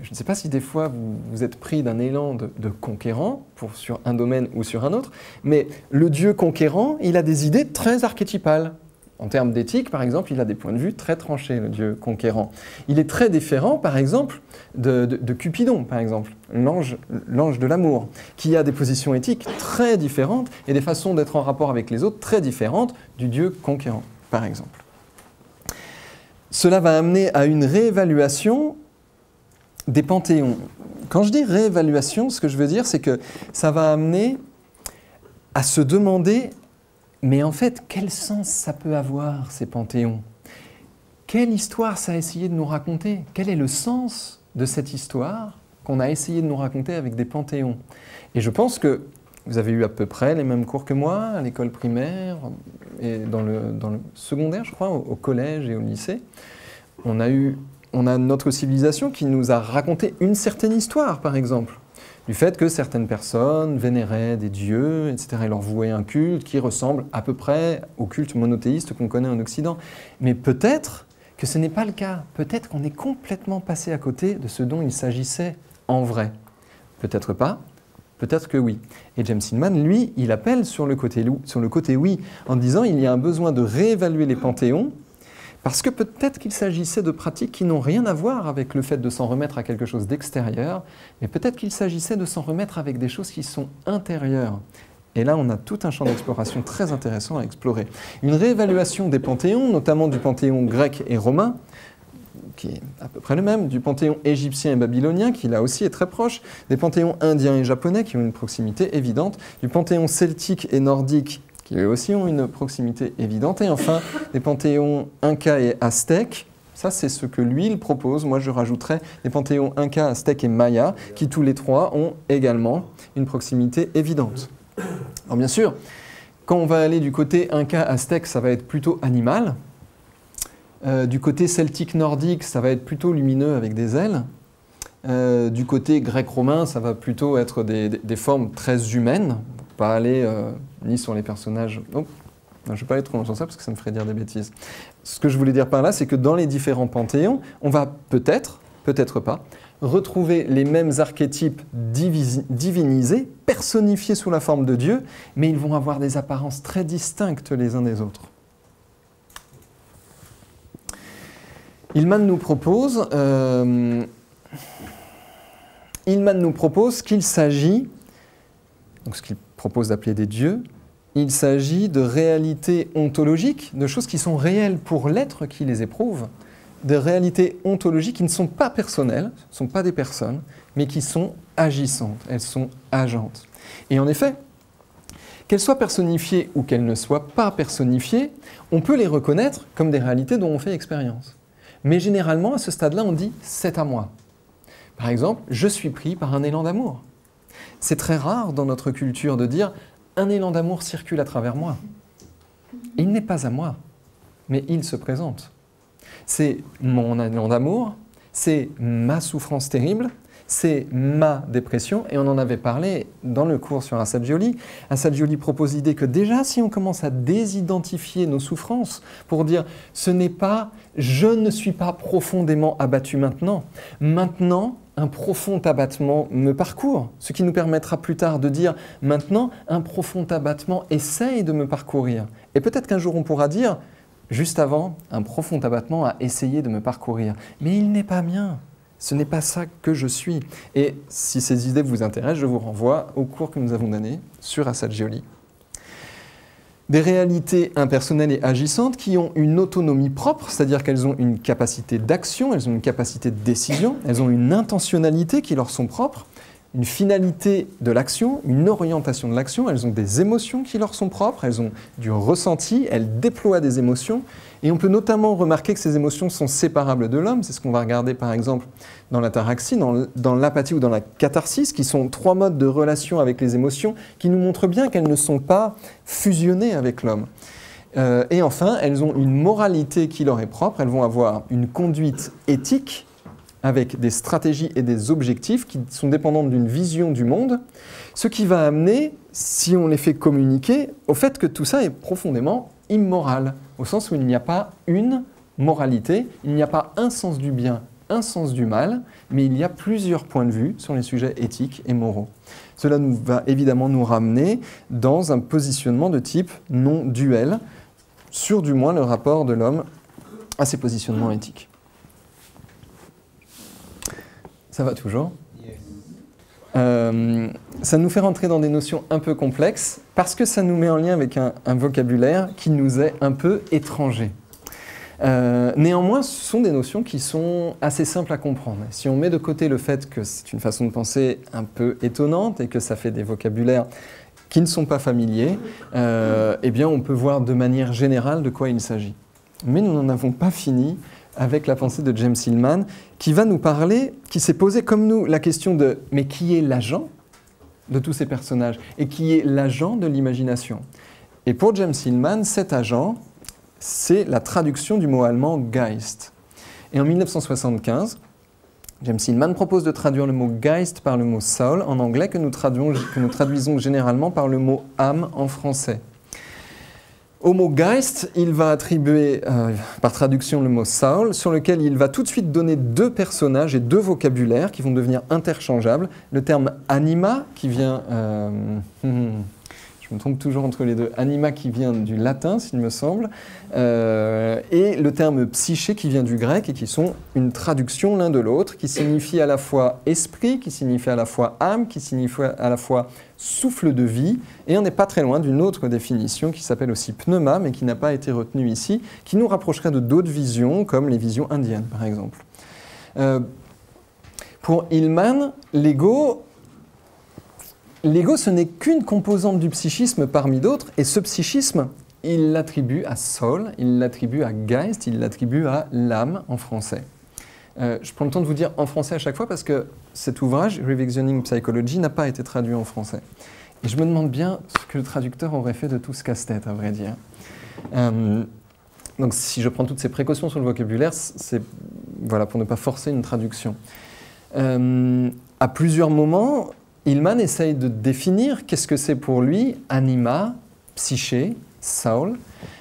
je ne sais pas si des fois vous êtes pris d'un élan de conquérant sur un domaine ou sur un autre, mais le dieu conquérant, il a des idées très archétypales. En termes d'éthique, par exemple, il a des points de vue très tranchés, le dieu conquérant. Il est très différent, par exemple, de Cupidon, par exemple, l'ange de l'amour, qui a des positions éthiques très différentes et des façons d'être en rapport avec les autres très différentes du dieu conquérant, par exemple. Cela va amener à une réévaluation des panthéons. Quand je dis réévaluation, ce que je veux dire, c'est que ça va amener à se demander, mais en fait, quel sens ça peut avoir, ces panthéons? Quelle histoire ça a essayé de nous raconter? Quel est le sens de cette histoire qu'on a essayé de nous raconter avec des panthéons? Et je pense que vous avez eu à peu près les mêmes cours que moi, à l'école primaire et dans le secondaire, je crois, au collège et au lycée. On a notre civilisation qui nous a raconté une certaine histoire, par exemple, du fait que certaines personnes vénéraient des dieux, etc., et leur vouaient un culte qui ressemble à peu près au culte monothéiste qu'on connaît en Occident. Mais peut-être que ce n'est pas le cas. Peut-être qu'on est complètement passé à côté de ce dont il s'agissait en vrai. Peut-être pas, peut-être que oui. Et James Hillman, lui, il appelle sur le côté oui, en disant il y a un besoin de réévaluer les panthéons, parce que peut-être qu'il s'agissait de pratiques qui n'ont rien à voir avec le fait de s'en remettre à quelque chose d'extérieur, mais peut-être qu'il s'agissait de s'en remettre avec des choses qui sont intérieures. Et là, on a tout un champ d'exploration très intéressant à explorer. Une réévaluation des panthéons, notamment du panthéon grec et romain, qui est à peu près le même, du panthéon égyptien et babylonien, qui là aussi est très proche, des panthéons indiens et japonais, qui ont une proximité évidente, du panthéon celtique et nordique, qui eux aussi ont une proximité évidente, et enfin des panthéons Inca et Aztèques. Ça, c'est ce que lui, il propose. Moi, je rajouterais les panthéons Inca, Aztèques et Maya, qui tous les trois ont également une proximité évidente. Alors bien sûr, quand on va aller du côté Inca, Aztèque, ça va être plutôt animal. Du côté celtique nordique, ça va être plutôt lumineux avec des ailes. Du côté grec-romain, ça va plutôt être des formes très humaines. Pas aller ni sur les personnages. Oh, non, je ne vais pas aller trop loin sur ça parce que ça me ferait dire des bêtises. Ce que je voulais dire par là, c'est que dans les différents panthéons, on va peut-être, peut-être pas, retrouver les mêmes archétypes divinisés, personnifiés sous la forme de Dieu, mais ils vont avoir des apparences très distinctes les uns des autres. Hillman nous propose qu'il s'agit, donc ce qu'il propose d'appeler des dieux, il s'agit de réalités ontologiques, de choses qui sont réelles pour l'être qui les éprouve, de réalités ontologiques qui ne sont pas personnelles, ne sont pas des personnes, mais qui sont agissantes, elles sont agentes. Et en effet, qu'elles soient personnifiées ou qu'elles ne soient pas personnifiées, on peut les reconnaître comme des réalités dont on fait expérience. Mais généralement, à ce stade-là, on dit « c'est à moi ». Par exemple, je suis pris par un élan d'amour. C'est très rare dans notre culture de dire « un élan d'amour circule à travers moi ». Il n'est pas à moi, mais il se présente. C'est mon élan d'amour, c'est ma souffrance terrible, c'est ma dépression, et on en avait parlé dans le cours sur Assagioli. Assagioli propose l'idée que déjà, si on commence à désidentifier nos souffrances pour dire « ce n'est pas, je ne suis pas profondément abattu maintenant, maintenant, un profond abattement me parcourt », ce qui nous permettra plus tard de dire « maintenant, un profond abattement essaye de me parcourir ». Et peut-être qu'un jour on pourra dire « juste avant, un profond abattement a essayé de me parcourir ». Mais il n'est pas mien. Ce n'est pas ça que je suis. Et si ces idées vous intéressent, je vous renvoie au cours que nous avons donné sur Assagioli. Des réalités impersonnelles et agissantes qui ont une autonomie propre, c'est-à-dire qu'elles ont une capacité d'action, elles ont une capacité de décision, elles ont une intentionnalité qui leur sont propres, une finalité de l'action, une orientation de l'action, elles ont des émotions qui leur sont propres, elles ont du ressenti, elles déploient des émotions, et on peut notamment remarquer que ces émotions sont séparables de l'homme, c'est ce qu'on va regarder par exemple dans l'ataraxie, dans l'apathie ou dans la catharsis, qui sont trois modes de relation avec les émotions qui nous montrent bien qu'elles ne sont pas fusionnées avec l'homme. Et enfin, elles ont une moralité qui leur est propre, elles vont avoir une conduite éthique, avec des stratégies et des objectifs qui sont dépendants d'une vision du monde, ce qui va amener, si on les fait communiquer, au fait que tout ça est profondément immoral, au sens où il n'y a pas une moralité, il n'y a pas un sens du bien, un sens du mal, mais il y a plusieurs points de vue sur les sujets éthiques et moraux. Cela va évidemment nous ramener dans un positionnement de type non duel, sur du moins le rapport de l'homme à ses positionnements éthiques. Ça va toujours ? Ça nous fait rentrer dans des notions un peu complexes parce que ça nous met en lien avec un vocabulaire qui nous est un peu étranger. Néanmoins, ce sont des notions qui sont assez simples à comprendre. Si on met de côté le fait que c'est une façon de penser un peu étonnante et que ça fait des vocabulaires qui ne sont pas familiers, eh bien on peut voir de manière générale de quoi il s'agit. Mais nous n'en avons pas fini avec la pensée de James Hillman, qui va nous parler, qui s'est posé comme nous la question de « mais qui est l'agent de tous ces personnages et qui est l'agent de l'imagination ?» Et pour James Hillman, cet agent, c'est la traduction du mot allemand « Geist ». Et en 1975, James Hillman propose de traduire le mot « Geist » par le mot « soul » en anglais, que nous traduisons généralement par le mot « âme » en français. Au mot Geist, il va attribuer par traduction le mot soul, sur lequel il va tout de suite donner deux personnages et deux vocabulaires qui vont devenir interchangeables. Le terme anima, qui vient... je me trompe toujours entre les deux. Anima qui vient du latin, s'il me semble, et le terme psyché qui vient du grec et qui sont une traduction l'un de l'autre, qui signifie à la fois esprit, qui signifie à la fois âme, qui signifie à la fois souffle de vie, et on n'est pas très loin d'une autre définition qui s'appelle aussi pneuma, mais qui n'a pas été retenue ici, qui nous rapprocherait de d'autres visions, comme les visions indiennes, par exemple. Pour Hillman, l'ego, ce n'est qu'une composante du psychisme parmi d'autres, et ce psychisme, il l'attribue à soul, il l'attribue à Geist, il l'attribue à l'âme en français. Je prends le temps de vous dire en français à chaque fois parce que cet ouvrage, Revisioning Psychology, n'a pas été traduit en français. Et je me demande bien ce que le traducteur aurait fait de tout ce casse-tête, à vrai dire. Donc si je prends toutes ces précautions sur le vocabulaire, c'est voilà, pour ne pas forcer une traduction. À plusieurs moments, Hillman essaye de définir qu'est-ce que c'est pour lui anima, psyché, soul,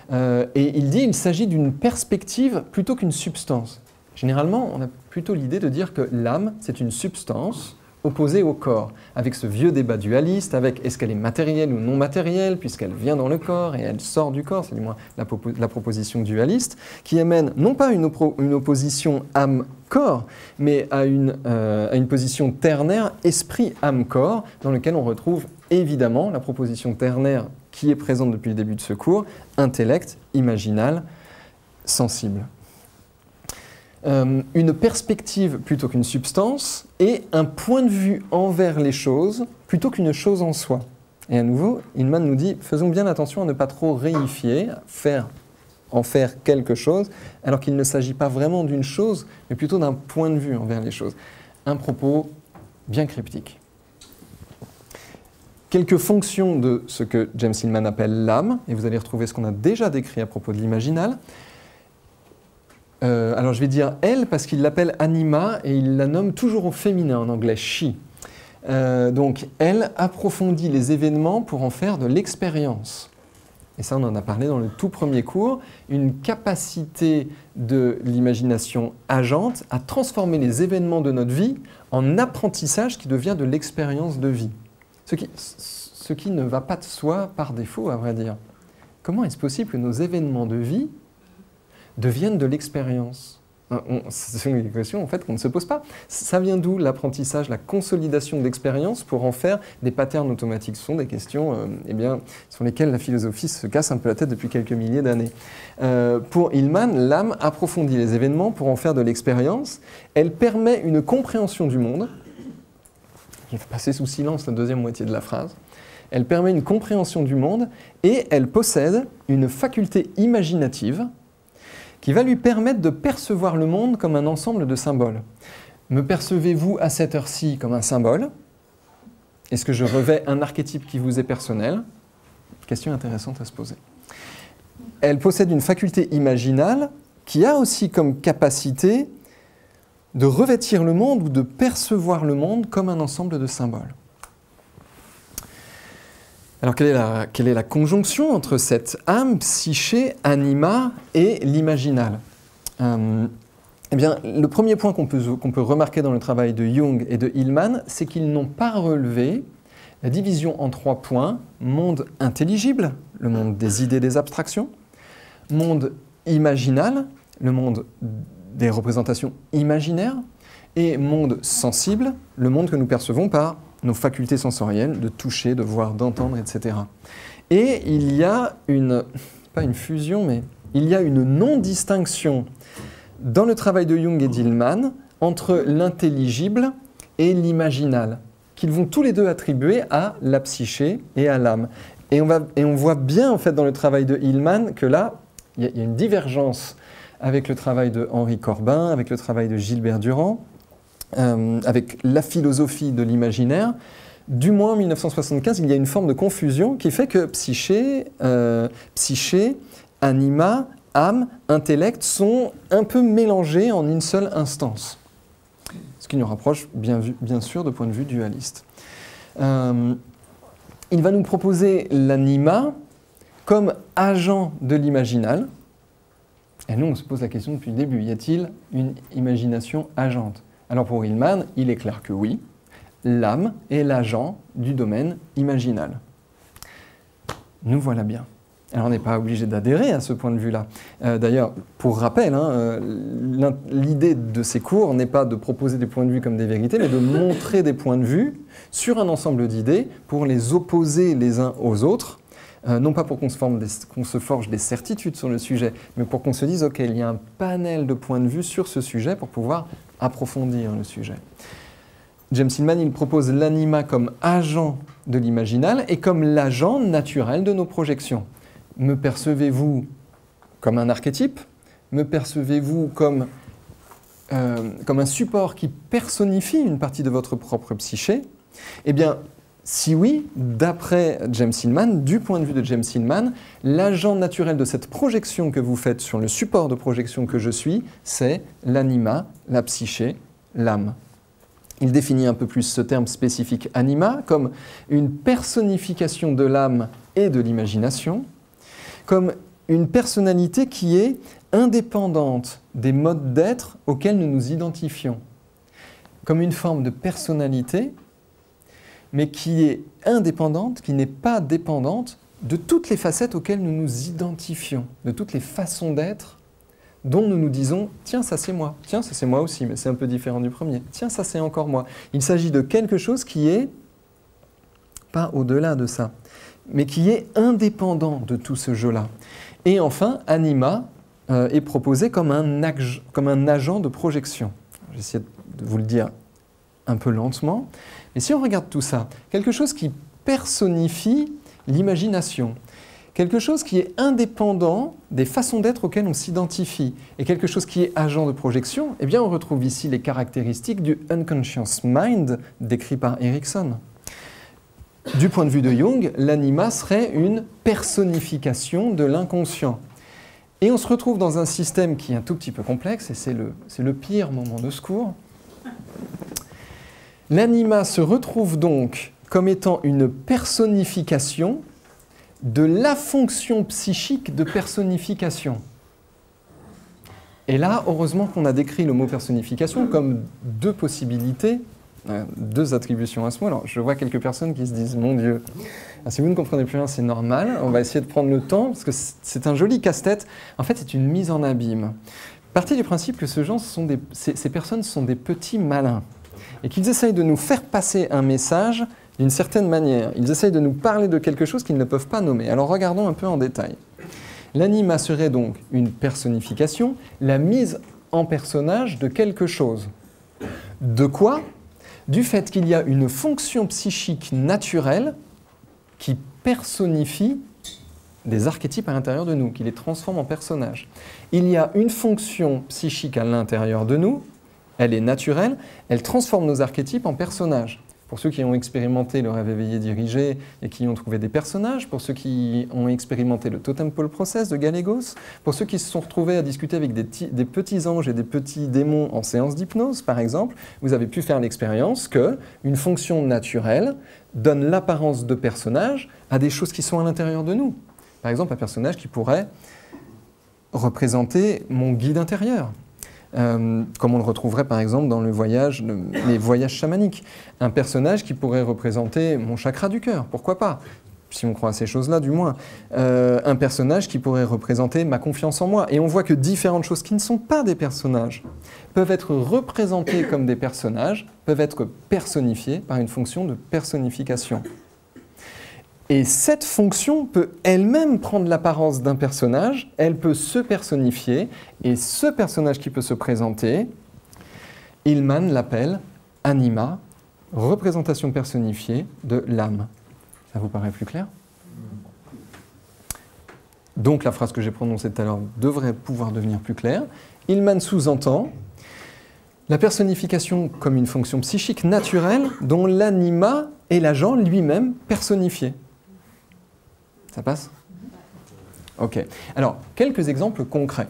et il dit qu'il s'agit d'une perspective plutôt qu'une substance. Généralement, on a plutôt l'idée de dire que l'âme, c'est une substance opposée au corps, avec ce vieux débat dualiste, avec est-ce qu'elle est matérielle ou non matérielle, puisqu'elle vient dans le corps et elle sort du corps, c'est du moins la proposition dualiste, qui amène non pas une opposition âme-corps, mais à une position ternaire esprit-âme-corps, dans lequel on retrouve évidemment la proposition ternaire qui est présente depuis le début de ce cours, intellect, imaginal, sensible. Une perspective plutôt qu'une substance et un point de vue envers les choses plutôt qu'une chose en soi. Et à nouveau, Hillman nous dit, faisons bien attention à ne pas trop réifier, en faire quelque chose, alors qu'il ne s'agit pas vraiment d'une chose, mais plutôt d'un point de vue envers les choses. Un propos bien cryptique. Quelques fonctions de ce que James Hillman appelle l'âme, et vous allez retrouver ce qu'on a déjà décrit à propos de l'imaginal. Alors je vais dire elle parce qu'il l'appelle anima et il la nomme toujours au féminin en anglais, she. Donc elle approfondit les événements pour en faire de l'expérience. Et ça on en a parlé dans le tout premier cours, une capacité de l'imagination agente à transformer les événements de notre vie en apprentissage qui devient de l'expérience de vie. Ce qui ne va pas de soi par défaut, à vrai dire. Comment est-ce possible que nos événements de vie deviennent de l'expérience? C'est une question en fait qu'on ne se pose pas. Ça vient d'où l'apprentissage, la consolidation d'expérience pour en faire des patterns automatiques? Ce sont des questions sur lesquelles la philosophie se casse un peu la tête depuis quelques milliers d'années. Pour Hillman, l'âme approfondit les événements pour en faire de l'expérience. Elle permet une compréhension du monde. Je vais passer sous silence la deuxième moitié de la phrase. Elle permet une compréhension du monde et elle possède une faculté imaginative qui va lui permettre de percevoir le monde comme un ensemble de symboles. Me percevez-vous à cette heure-ci comme un symbole? Est-ce que je revêt un archétype qui vous est personnel? Question intéressante à se poser. Elle possède une faculté imaginale qui a aussi comme capacité de revêtir le monde ou de percevoir le monde comme un ensemble de symboles. Alors, quelle est la conjonction entre cette âme, psyché, anima et l'imaginal? Eh bien, le premier point qu'on peut remarquer dans le travail de Jung et de Hillman, c'est qu'ils n'ont pas relevé la division en 3 points: monde intelligible, le monde des idées, des abstractions; monde imaginal, le monde des représentations imaginaires; et monde sensible, le monde que nous percevons par nos facultés sensorielles, de toucher, de voir, d'entendre, etc. Et il y a pas une fusion, mais il y a une non-distinction dans le travail de Jung et d'Hillman entre l'intelligible et l'imaginal, qu'ils vont tous les deux attribuer à la psyché et à l'âme. Et on voit bien en fait dans le travail de Hillman que là, il y a une divergence avec le travail de Henri Corbin, avec le travail de Gilbert Durand, avec la philosophie de l'imaginaire. Du moins en 1975, il y a une forme de confusion qui fait que psyché, anima, âme, intellect sont un peu mélangés en une seule instance. Ce qui nous rapproche bien sûr de point de vue dualiste. Il va nous proposer l'anima comme agent de l'imaginal. Et nous, on se pose la question depuis le début, y a-t-il une imagination agente? Alors pour Hillman, il est clair que oui, l'âme est l'agent du domaine imaginal. Nous voilà bien. Alors on n'est pas obligé d'adhérer à ce point de vue-là. D'ailleurs, pour rappel, l'idée de ces cours n'est pas de proposer des points de vue comme des vérités, mais de montrer des points de vue sur un ensemble d'idées pour les opposer les uns aux autres, non pas pour qu'on se forge des certitudes sur le sujet, mais pour qu'on se dise, ok, il y a un panel de points de vue sur ce sujet pour pouvoir approfondir le sujet. James Hillman, il propose l'anima comme agent de l'imaginal et comme l'agent naturel de nos projections. Me percevez-vous comme un archétype? Me percevez-vous comme un support qui personnifie une partie de votre propre psyché? Eh bien, si oui, d'après James Hillman, du point de vue de James Hillman, l'agent naturel de cette projection que vous faites sur le support de projection que je suis, c'est l'anima, la psyché, l'âme. Il définit un peu plus ce terme spécifique anima comme une personnification de l'âme et de l'imagination, comme une personnalité qui est indépendante des modes d'être auxquels nous nous identifions, comme une forme de personnalité, mais qui est indépendante, qui n'est pas dépendante de toutes les facettes auxquelles nous nous identifions, de toutes les façons d'être dont nous nous disons « tiens, ça c'est moi, tiens, ça c'est moi aussi, mais c'est un peu différent du premier, tiens, ça c'est encore moi ». Il s'agit de quelque chose qui est pas au-delà de ça, mais qui est indépendant de tout ce jeu-là. Et enfin, anima est proposé comme un agent de projection. J'essaie de vous le dire un peu lentement, mais si on regarde tout ça, quelque chose qui personnifie l'imagination, quelque chose qui est indépendant des façons d'être auxquelles on s'identifie, et quelque chose qui est agent de projection, eh bien on retrouve ici les caractéristiques du unconscious mind décrit par Erikson. Du point de vue de Jung, l'anima serait une personnification de l'inconscient. Et on se retrouve dans un système qui est un tout petit peu complexe, et c'est le pire moment de ce cours. L'anima se retrouve donc comme étant une personnification de la fonction psychique de personnification. Et là, heureusement qu'on a décrit le mot personnification comme deux possibilités, deux attributions à ce mot. Alors, je vois quelques personnes qui se disent « Mon Dieu, si vous ne comprenez plus rien, c'est normal. On va essayer de prendre le temps, parce que c'est un joli casse-tête. En fait, c'est une mise en abîme. » Partez du principe que ces personnes sont des petits malins et qu'ils essayent de nous faire passer un message d'une certaine manière. Ils essayent de nous parler de quelque chose qu'ils ne peuvent pas nommer. Alors, regardons un peu en détail. L'anima serait donc une personnification, la mise en personnage de quelque chose. De quoi? Du fait qu'il y a une fonction psychique naturelle qui personnifie des archétypes à l'intérieur de nous, qui les transforme en personnages. Il y a une fonction psychique à l'intérieur de nous, elle est naturelle, elle transforme nos archétypes en personnages. pour ceux qui ont expérimenté le rêve éveillé dirigé et qui ont trouvé des personnages, pour ceux qui ont expérimenté le totem pole process de Gallegos, pour ceux qui se sont retrouvés à discuter avec des petits anges et des petits démons en séance d'hypnose, par exemple, vous avez pu faire l'expérience qu'une fonction naturelle donne l'apparence de personnage à des choses qui sont à l'intérieur de nous. Par exemple, un personnage qui pourrait représenter mon guide intérieur. Comme on le retrouverait par exemple dans les voyages chamaniques. Un personnage qui pourrait représenter mon chakra du cœur, pourquoi pas, si on croit à ces choses-là du moins. Un personnage qui pourrait représenter ma confiance en moi. Et on voit que différentes choses qui ne sont pas des personnages peuvent être représentées comme des personnages, peuvent être personnifiées par une fonction de personnification. Et cette fonction peut elle-même prendre l'apparence d'un personnage, elle peut se personnifier, et ce personnage qui peut se présenter, Hillman l'appelle anima, représentation personnifiée de l'âme. Ça vous paraît plus clair? Donc la phrase que j'ai prononcée tout à l'heure devrait pouvoir devenir plus claire. Hillman sous-entend la personnification comme une fonction psychique naturelle dont l'anima est l'agent lui-même personnifié. Ça passe? Ok. Alors, quelques exemples concrets.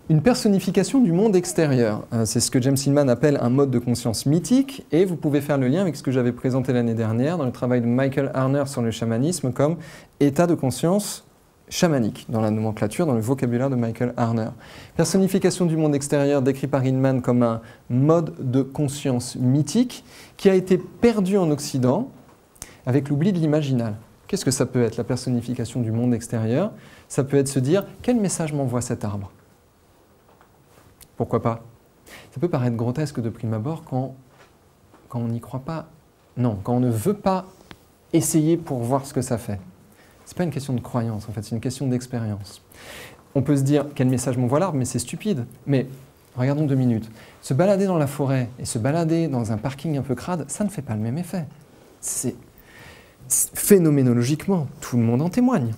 Une personnification du monde extérieur. C'est ce que James Hillman appelle un mode de conscience mythique, et vous pouvez faire le lien avec ce que j'avais présenté l'année dernière dans le travail de Michael Harner sur le chamanisme comme état de conscience chamanique, dans la nomenclature, dans le vocabulaire de Michael Harner. Personnification du monde extérieur décrit par Hillman comme un mode de conscience mythique qui a été perdu en Occident avec l'oubli de l'imaginal. Qu'est-ce que ça peut être, la personnification du monde extérieur? Ça peut être se dire, quel message m'envoie cet arbre? Pourquoi pas? Ça peut paraître grotesque de prime abord quand on n'y croit pas. Non, quand on ne veut pas essayer pour voir ce que ça fait. Ce n'est pas une question de croyance, en fait, c'est une question d'expérience. On peut se dire, quel message m'envoie l'arbre? Mais c'est stupide. Mais regardons 2 minutes. Se balader dans la forêt et se balader dans un parking un peu crade, ça ne fait pas le même effet. Phénoménologiquement, tout le monde en témoigne.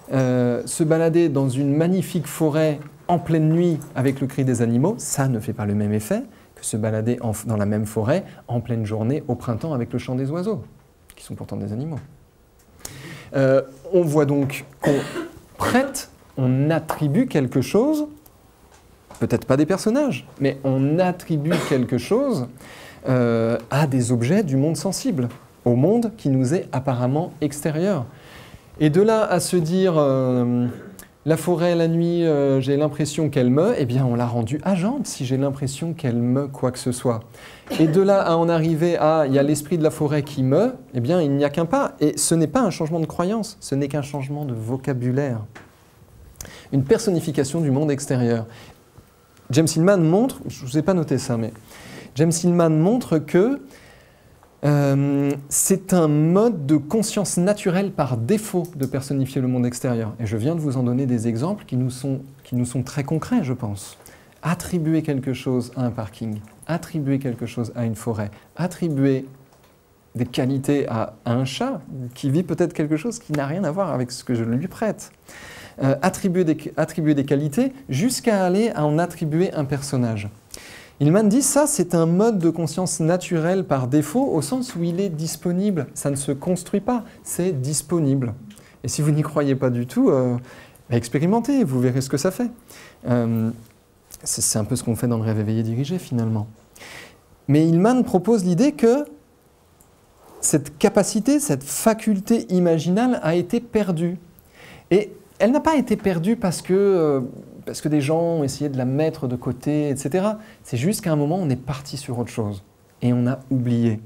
Se balader dans une magnifique forêt en pleine nuit avec le cri des animaux, ça ne fait pas le même effet que se balader dans la même forêt en pleine journée au printemps avec le chant des oiseaux, qui sont pourtant des animaux. On voit donc qu'on prête, on attribue quelque chose, peut-être pas des personnages, mais on attribue quelque chose à des objets du monde sensible, au monde qui nous est apparemment extérieur. Et de là à se dire, la forêt, la nuit, j'ai l'impression qu'elle meut, eh bien on l'a rendue agente si j'ai l'impression qu'elle meut quoi que ce soit. Et de là à en arriver à, il y a l'esprit de la forêt qui meut, eh bien il n'y a qu'un pas. Et ce n'est pas un changement de croyance, ce n'est qu'un changement de vocabulaire. Une personnification du monde extérieur. James Hillman montre, je ne vous ai pas noté ça, mais James Hillman montre que c'est un mode de conscience naturelle par défaut de personnifier le monde extérieur. Et je viens de vous en donner des exemples qui nous sont très concrets, je pense. Attribuer quelque chose à un parking, attribuer quelque chose à une forêt, attribuer des qualités à un chat qui vit peut-être quelque chose qui n'a rien à voir avec ce que je lui prête. Attribuer des qualités jusqu'à aller à en attribuer un personnage. Hillman dit ça, c'est un mode de conscience naturel par défaut, au sens où il est disponible. Ça ne se construit pas, c'est disponible. Et si vous n'y croyez pas du tout, expérimentez, vous verrez ce que ça fait. C'est un peu ce qu'on fait dans le rêve éveillé dirigé, finalement. Mais Hillman propose l'idée que cette capacité, cette faculté imaginale a été perdue. Et elle n'a pas été perdue parce que des gens ont essayé de la mettre de côté, etc. C'est juste qu'à un moment, on est parti sur autre chose et on a oublié.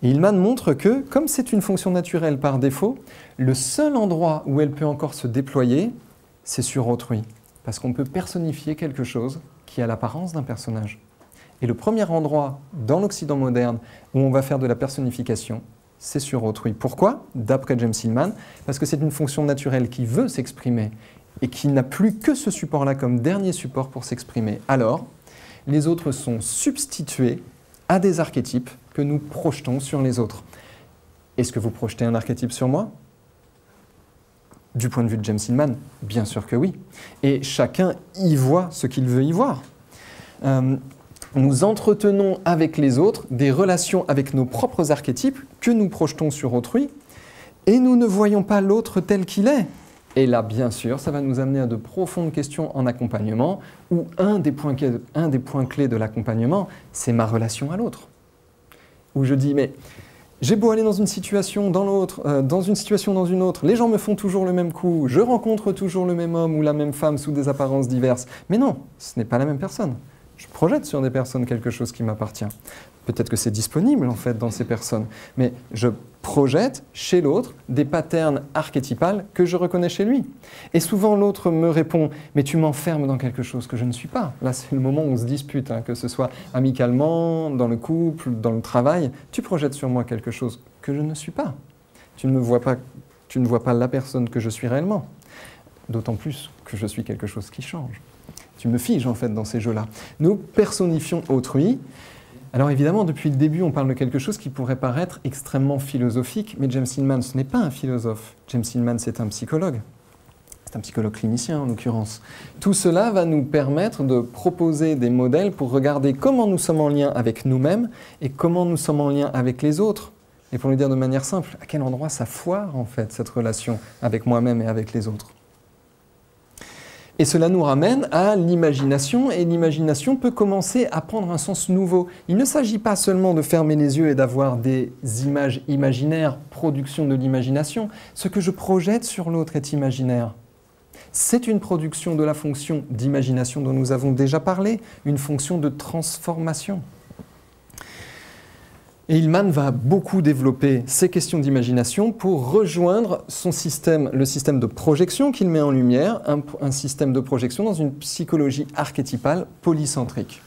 Et Hillman montre que, comme c'est une fonction naturelle par défaut, le seul endroit où elle peut encore se déployer, c'est sur autrui. Parce qu'on peut personnifier quelque chose qui a l'apparence d'un personnage. Et le premier endroit dans l'Occident moderne où on va faire de la personnification, c'est sur autrui. Pourquoi? D'après James Hillman, parce que c'est une fonction naturelle qui veut s'exprimer et qui n'a plus que ce support-là comme dernier support pour s'exprimer. Alors, les autres sont substitués à des archétypes que nous projetons sur les autres. Est-ce que vous projetez un archétype sur moi? Du point de vue de James Hillman, bien sûr que oui. Et chacun y voit ce qu'il veut y voir. nous entretenons avec les autres des relations avec nos propres archétypes que nous projetons sur autrui, et nous ne voyons pas l'autre tel qu'il est. Et là, bien sûr, ça va nous amener à de profondes questions en accompagnement, où un des points clés de l'accompagnement, c'est ma relation à l'autre. Où je dis, mais j'ai beau aller dans une situation, dans l'autre, dans une situation, dans une autre, les gens me font toujours le même coup, je rencontre toujours le même homme ou la même femme sous des apparences diverses. Mais non, ce n'est pas la même personne. Je projette sur des personnes quelque chose qui m'appartient. Peut-être que c'est disponible en fait dans ces personnes, mais je projette chez l'autre des patterns archétypales que je reconnais chez lui. Et souvent l'autre me répond « mais tu m'enfermes dans quelque chose que je ne suis pas ». Là c'est le moment où on se dispute, hein, que ce soit amicalement, dans le couple, dans le travail. Tu projettes sur moi quelque chose que je ne suis pas. Tu ne vois pas la personne que je suis réellement. D'autant plus que je suis quelque chose qui change. Tu me figes en fait dans ces jeux-là. Nous personnifions autrui. Alors évidemment, depuis le début, on parle de quelque chose qui pourrait paraître extrêmement philosophique, mais James Hillman, ce n'est pas un philosophe. James Hillman, c'est un psychologue. C'est un psychologue clinicien en l'occurrence. Tout cela va nous permettre de proposer des modèles pour regarder comment nous sommes en lien avec nous-mêmes et comment nous sommes en lien avec les autres. Et pour le dire de manière simple, à quel endroit ça foire en fait cette relation avec moi-même et avec les autres. Et cela nous ramène à l'imagination, et l'imagination peut commencer à prendre un sens nouveau. Il ne s'agit pas seulement de fermer les yeux et d'avoir des images imaginaires, production de l'imagination. Ce que je projette sur l'autre est imaginaire. C'est une production de la fonction d'imagination dont nous avons déjà parlé, une fonction de transformation. Et Hillman va beaucoup développer ces questions d'imagination pour rejoindre son système, le système de projection qu'il met en lumière, un système de projection dans une psychologie archétypale polycentrique.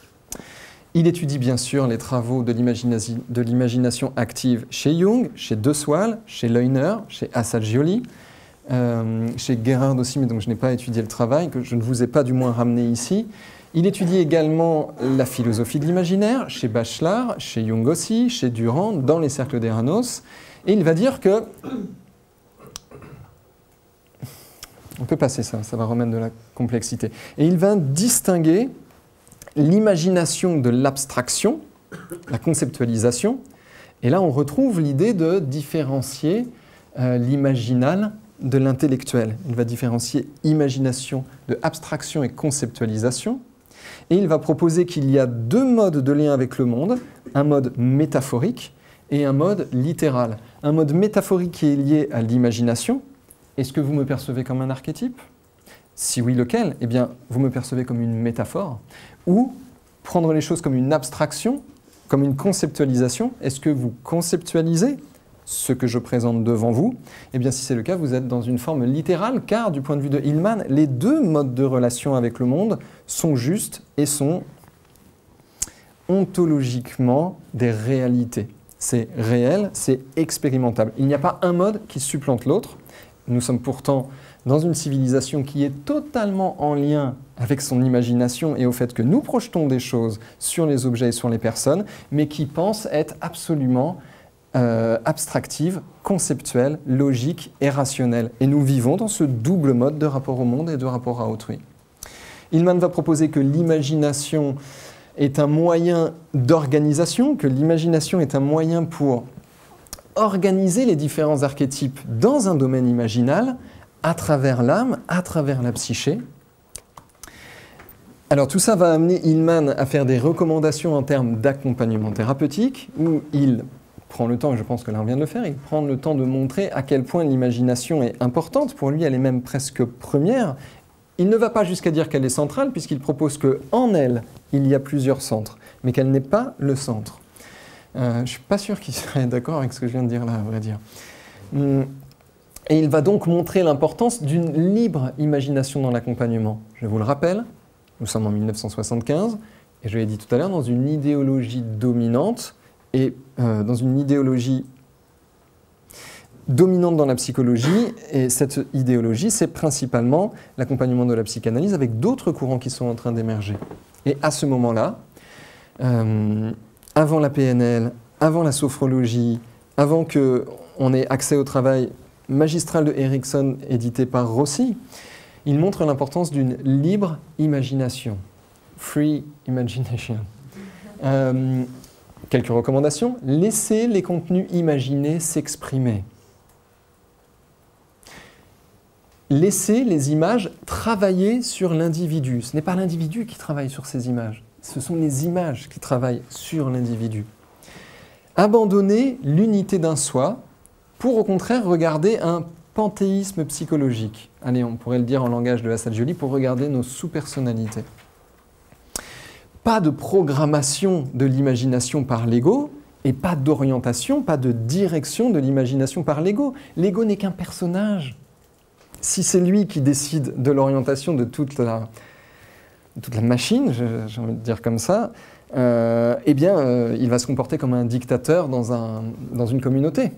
Il étudie bien sûr les travaux de l'imagination active chez Jung, chez De Waal, chez Leuner, chez Assagioli, chez Gerhard aussi, mais donc je n'ai pas étudié le travail, que je ne vous ai pas du moins ramené ici. Il étudie également la philosophie de l'imaginaire chez Bachelard, chez Jung aussi, chez Durand, dans les cercles d'Eranos. Et il va dire que... On peut passer ça, ça va remettre de la complexité. Et il va distinguer l'imagination de l'abstraction, la conceptualisation. Et là, on retrouve l'idée de différencier l'imaginal de l'intellectuel. Il va différencier imagination de abstraction et conceptualisation. Et il va proposer qu'il y a deux modes de lien avec le monde, un mode métaphorique et un mode littéral. Un mode métaphorique qui est lié à l'imagination. Est-ce que vous me percevez comme un archétype? Si oui, lequel? Eh bien, vous me percevez comme une métaphore. Ou prendre les choses comme une abstraction, comme une conceptualisation. Est-ce que vous conceptualisez ce que je présente devant vous? Eh bien, si c'est le cas, vous êtes dans une forme littérale, car du point de vue de Hillman, les deux modes de relation avec le monde sont justes et sont ontologiquement des réalités. C'est réel, c'est expérimentable. Il n'y a pas un mode qui supplante l'autre. Nous sommes pourtant dans une civilisation qui est totalement en lien avec son imagination et au fait que nous projetons des choses sur les objets et sur les personnes, mais qui pense être absolument abstractive, conceptuelle, logique et rationnelle. Et nous vivons dans ce double mode de rapport au monde et de rapport à autrui. Hillman va proposer que l'imagination est un moyen d'organisation, que l'imagination est un moyen pour organiser les différents archétypes dans un domaine imaginal, à travers l'âme, à travers la psyché. Alors tout ça va amener Hillman à faire des recommandations en termes d'accompagnement thérapeutique, où il prend le temps, et je pense que là on vient de le faire, il prend le temps de montrer à quel point l'imagination est importante. Pour lui, elle est même presque première. Il ne va pas jusqu'à dire qu'elle est centrale, puisqu'il propose qu'en elle, il y a plusieurs centres, mais qu'elle n'est pas le centre. Je ne suis pas sûr qu'il serait d'accord avec ce que je viens de dire là, à vrai dire. Et il va donc montrer l'importance d'une libre imagination dans l'accompagnement. Je vous le rappelle, nous sommes en 1975, et je l'ai dit tout à l'heure, dans une idéologie dominante, et dans une idéologie dominante dans la psychologie, et cette idéologie, c'est principalement l'accompagnement de la psychanalyse avec d'autres courants qui sont en train d'émerger. Et à ce moment-là, avant la PNL, avant la sophrologie, avant qu'on ait accès au travail magistral de Erickson édité par Rossi, il montre l'importance d'une libre imagination, free imagination. Quelques recommandations. Laissez les contenus imaginés s'exprimer. Laissez les images travailler sur l'individu. Ce n'est pas l'individu qui travaille sur ces images, ce sont les images qui travaillent sur l'individu. Abandonnez l'unité d'un soi pour au contraire regarder un panthéisme psychologique. Allez, on pourrait le dire en langage de Assad Joly, pour regarder nos sous-personnalités. Pas de programmation de l'imagination par l'ego et pas d'orientation, pas de direction de l'imagination par l'ego. L'ego n'est qu'un personnage. Si c'est lui qui décide de l'orientation de toute la machine, j'ai envie de dire comme ça, eh bien, il va se comporter comme un dictateur dans une communauté.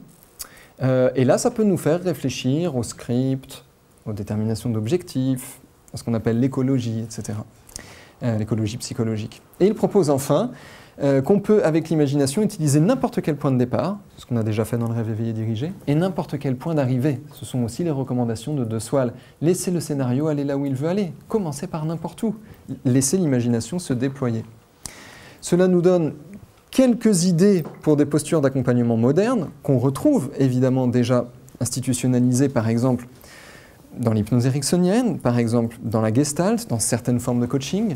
Et là, ça peut nous faire réfléchir au script, aux déterminations d'objectifs, à ce qu'on appelle l'écologie, etc. L'écologie psychologique. Et il propose enfin qu'on peut, avec l'imagination, utiliser n'importe quel point de départ, ce qu'on a déjà fait dans le rêve éveillé et dirigé, et n'importe quel point d'arrivée. Ce sont aussi les recommandations de Swal. Laissez le scénario aller là où il veut aller. Commencez par n'importe où. Laissez l'imagination se déployer. Cela nous donne quelques idées pour des postures d'accompagnement modernes, qu'on retrouve évidemment déjà institutionnalisées, par exemple, dans l'hypnose ericksonienne, par exemple dans la gestalt, dans certaines formes de coaching,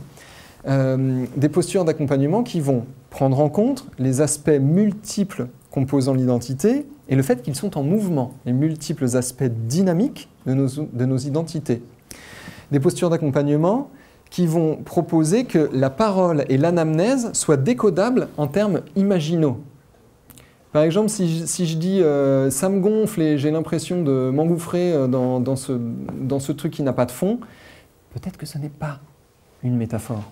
des postures d'accompagnement qui vont prendre en compte les aspects multiples composant l'identité et le fait qu'ils sont en mouvement, les multiples aspects dynamiques de nos identités. Des postures d'accompagnement qui vont proposer que la parole et l'anamnèse soient décodables en termes imaginaux. Par exemple, si je dis « ça me gonfle et j'ai l'impression de m'engouffrer dans ce truc qui n'a pas de fond », peut-être que ce n'est pas une métaphore.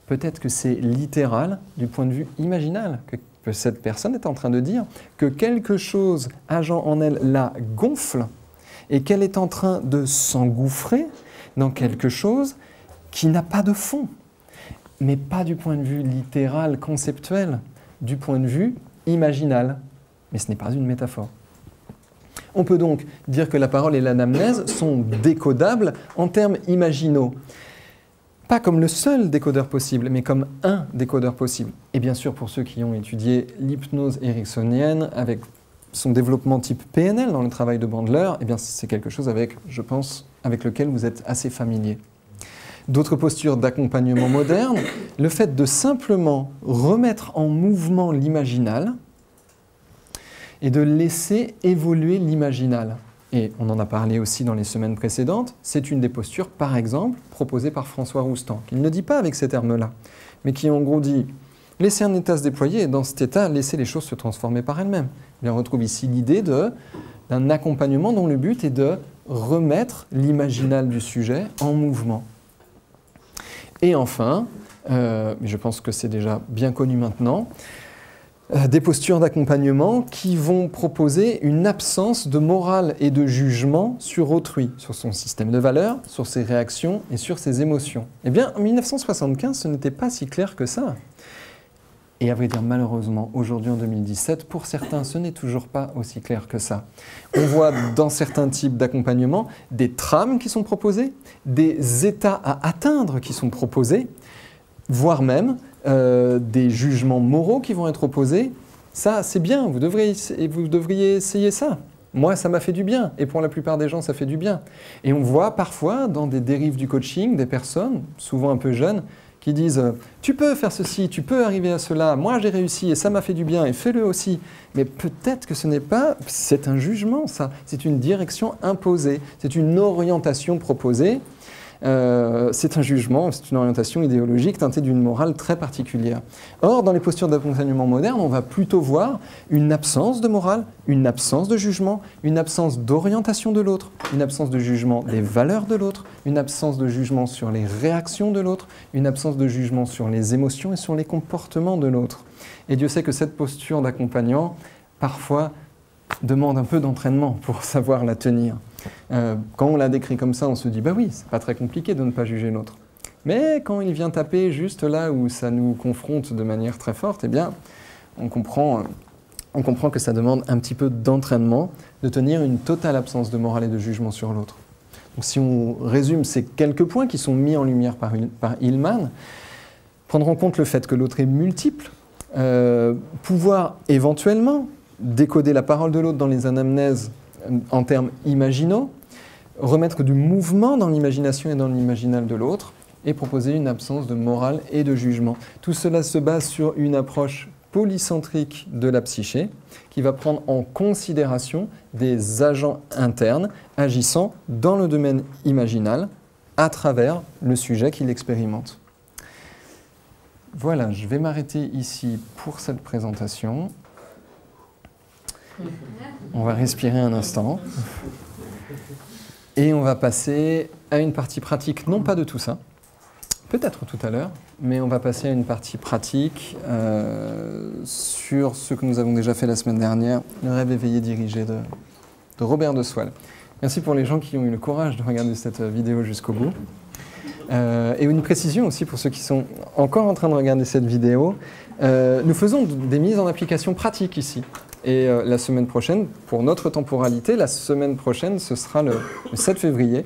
Peut-être que c'est littéral du point de vue imaginal, que cette personne est en train de dire que quelque chose agent en elle la gonfle et qu'elle est en train de s'engouffrer dans quelque chose qui n'a pas de fond, mais pas du point de vue littéral, conceptuel, du point de vue imaginal. Mais ce n'est pas une métaphore. On peut donc dire que la parole et l'anamnèse sont décodables en termes imaginaux. Pas comme le seul décodeur possible, mais comme un décodeur possible. Et bien sûr, pour ceux qui ont étudié l'hypnose ericksonienne, avec son développement type PNL dans le travail de Bandler, eh bien c'est quelque chose avec, je pense, avec lequel vous êtes assez familier. D'autres postures d'accompagnement moderne, le fait de simplement remettre en mouvement l'imaginal et de laisser évoluer l'imaginal. Et on en a parlé aussi dans les semaines précédentes, c'est une des postures, par exemple, proposées par François Roustan, qu'il ne dit pas avec ces termes-là, mais qui en gros dit « laissez un état se déployer et dans cet état, laissez les choses se transformer par elles-mêmes ». On retrouve ici l'idée d'un accompagnement dont le but est de remettre l'imaginal du sujet en mouvement. Et enfin, mais je pense que c'est déjà bien connu maintenant, des postures d'accompagnement qui vont proposer une absence de morale et de jugement sur autrui, sur son système de valeurs, sur ses réactions et sur ses émotions. Eh bien, en 1975, ce n'était pas si clair que ça. Et à vrai dire, malheureusement, aujourd'hui en 2017, pour certains, ce n'est toujours pas aussi clair que ça. On voit dans certains types d'accompagnement des trames qui sont proposées, des états à atteindre qui sont proposés, voire même des jugements moraux qui vont être opposés. Ça, c'est bien, vous devriez essayer ça. Moi, ça m'a fait du bien, et pour la plupart des gens, ça fait du bien. Et on voit parfois, dans des dérives du coaching, des personnes, souvent un peu jeunes, qui disent « tu peux faire ceci, tu peux arriver à cela, moi j'ai réussi et ça m'a fait du bien et fais-le aussi ». Mais peut-être que ce n'est pas, c'est un jugement ça, c'est une direction imposée, c'est une orientation proposée, c'est un jugement, c'est une orientation idéologique teintée d'une morale très particulière. Or, dans les postures d'accompagnement moderne, on va plutôt voir une absence de morale, une absence de jugement, une absence d'orientation de l'autre, une absence de jugement des valeurs de l'autre, une absence de jugement sur les réactions de l'autre, une absence de jugement sur les émotions et sur les comportements de l'autre. Et Dieu sait que cette posture d'accompagnant, parfois, demande un peu d'entraînement pour savoir la tenir. Quand on la décrit comme ça, on se dit « bah oui, c'est pas très compliqué de ne pas juger l'autre ». Mais quand il vient taper juste là où ça nous confronte de manière très forte, eh bien, on comprend que ça demande un petit peu d'entraînement de tenir une totale absence de morale et de jugement sur l'autre. Donc si on résume ces quelques points qui sont mis en lumière par Hillman, prendre en compte le fait que l'autre est multiple, pouvoir éventuellement décoder la parole de l'autre dans les anamnèses en termes imaginaux, remettre du mouvement dans l'imagination et dans l'imaginal de l'autre, et proposer une absence de morale et de jugement. Tout cela se base sur une approche polycentrique de la psyché, qui va prendre en considération des agents internes agissant dans le domaine imaginal à travers le sujet qu'il expérimente. Voilà, je vais m'arrêter ici pour cette présentation. On va respirer un instant. Et on va passer à une partie pratique, non pas de tout ça, peut-être tout à l'heure, mais on va passer à une partie pratique sur ce que nous avons déjà fait la semaine dernière, le rêve éveillé dirigé de Robert de Swal. Merci pour les gens qui ont eu le courage de regarder cette vidéo jusqu'au bout. Et une précision aussi pour ceux qui sont encore en train de regarder cette vidéo, nous faisons des mises en application pratiques ici. Et la semaine prochaine, pour notre temporalité, la semaine prochaine, ce sera le 7 février.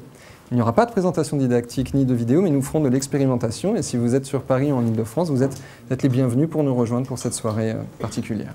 Il n'y aura pas de présentation didactique ni de vidéo, mais nous ferons de l'expérimentation. Et si vous êtes sur Paris ou en Ile-de-France, vous êtes les bienvenus pour nous rejoindre pour cette soirée particulière.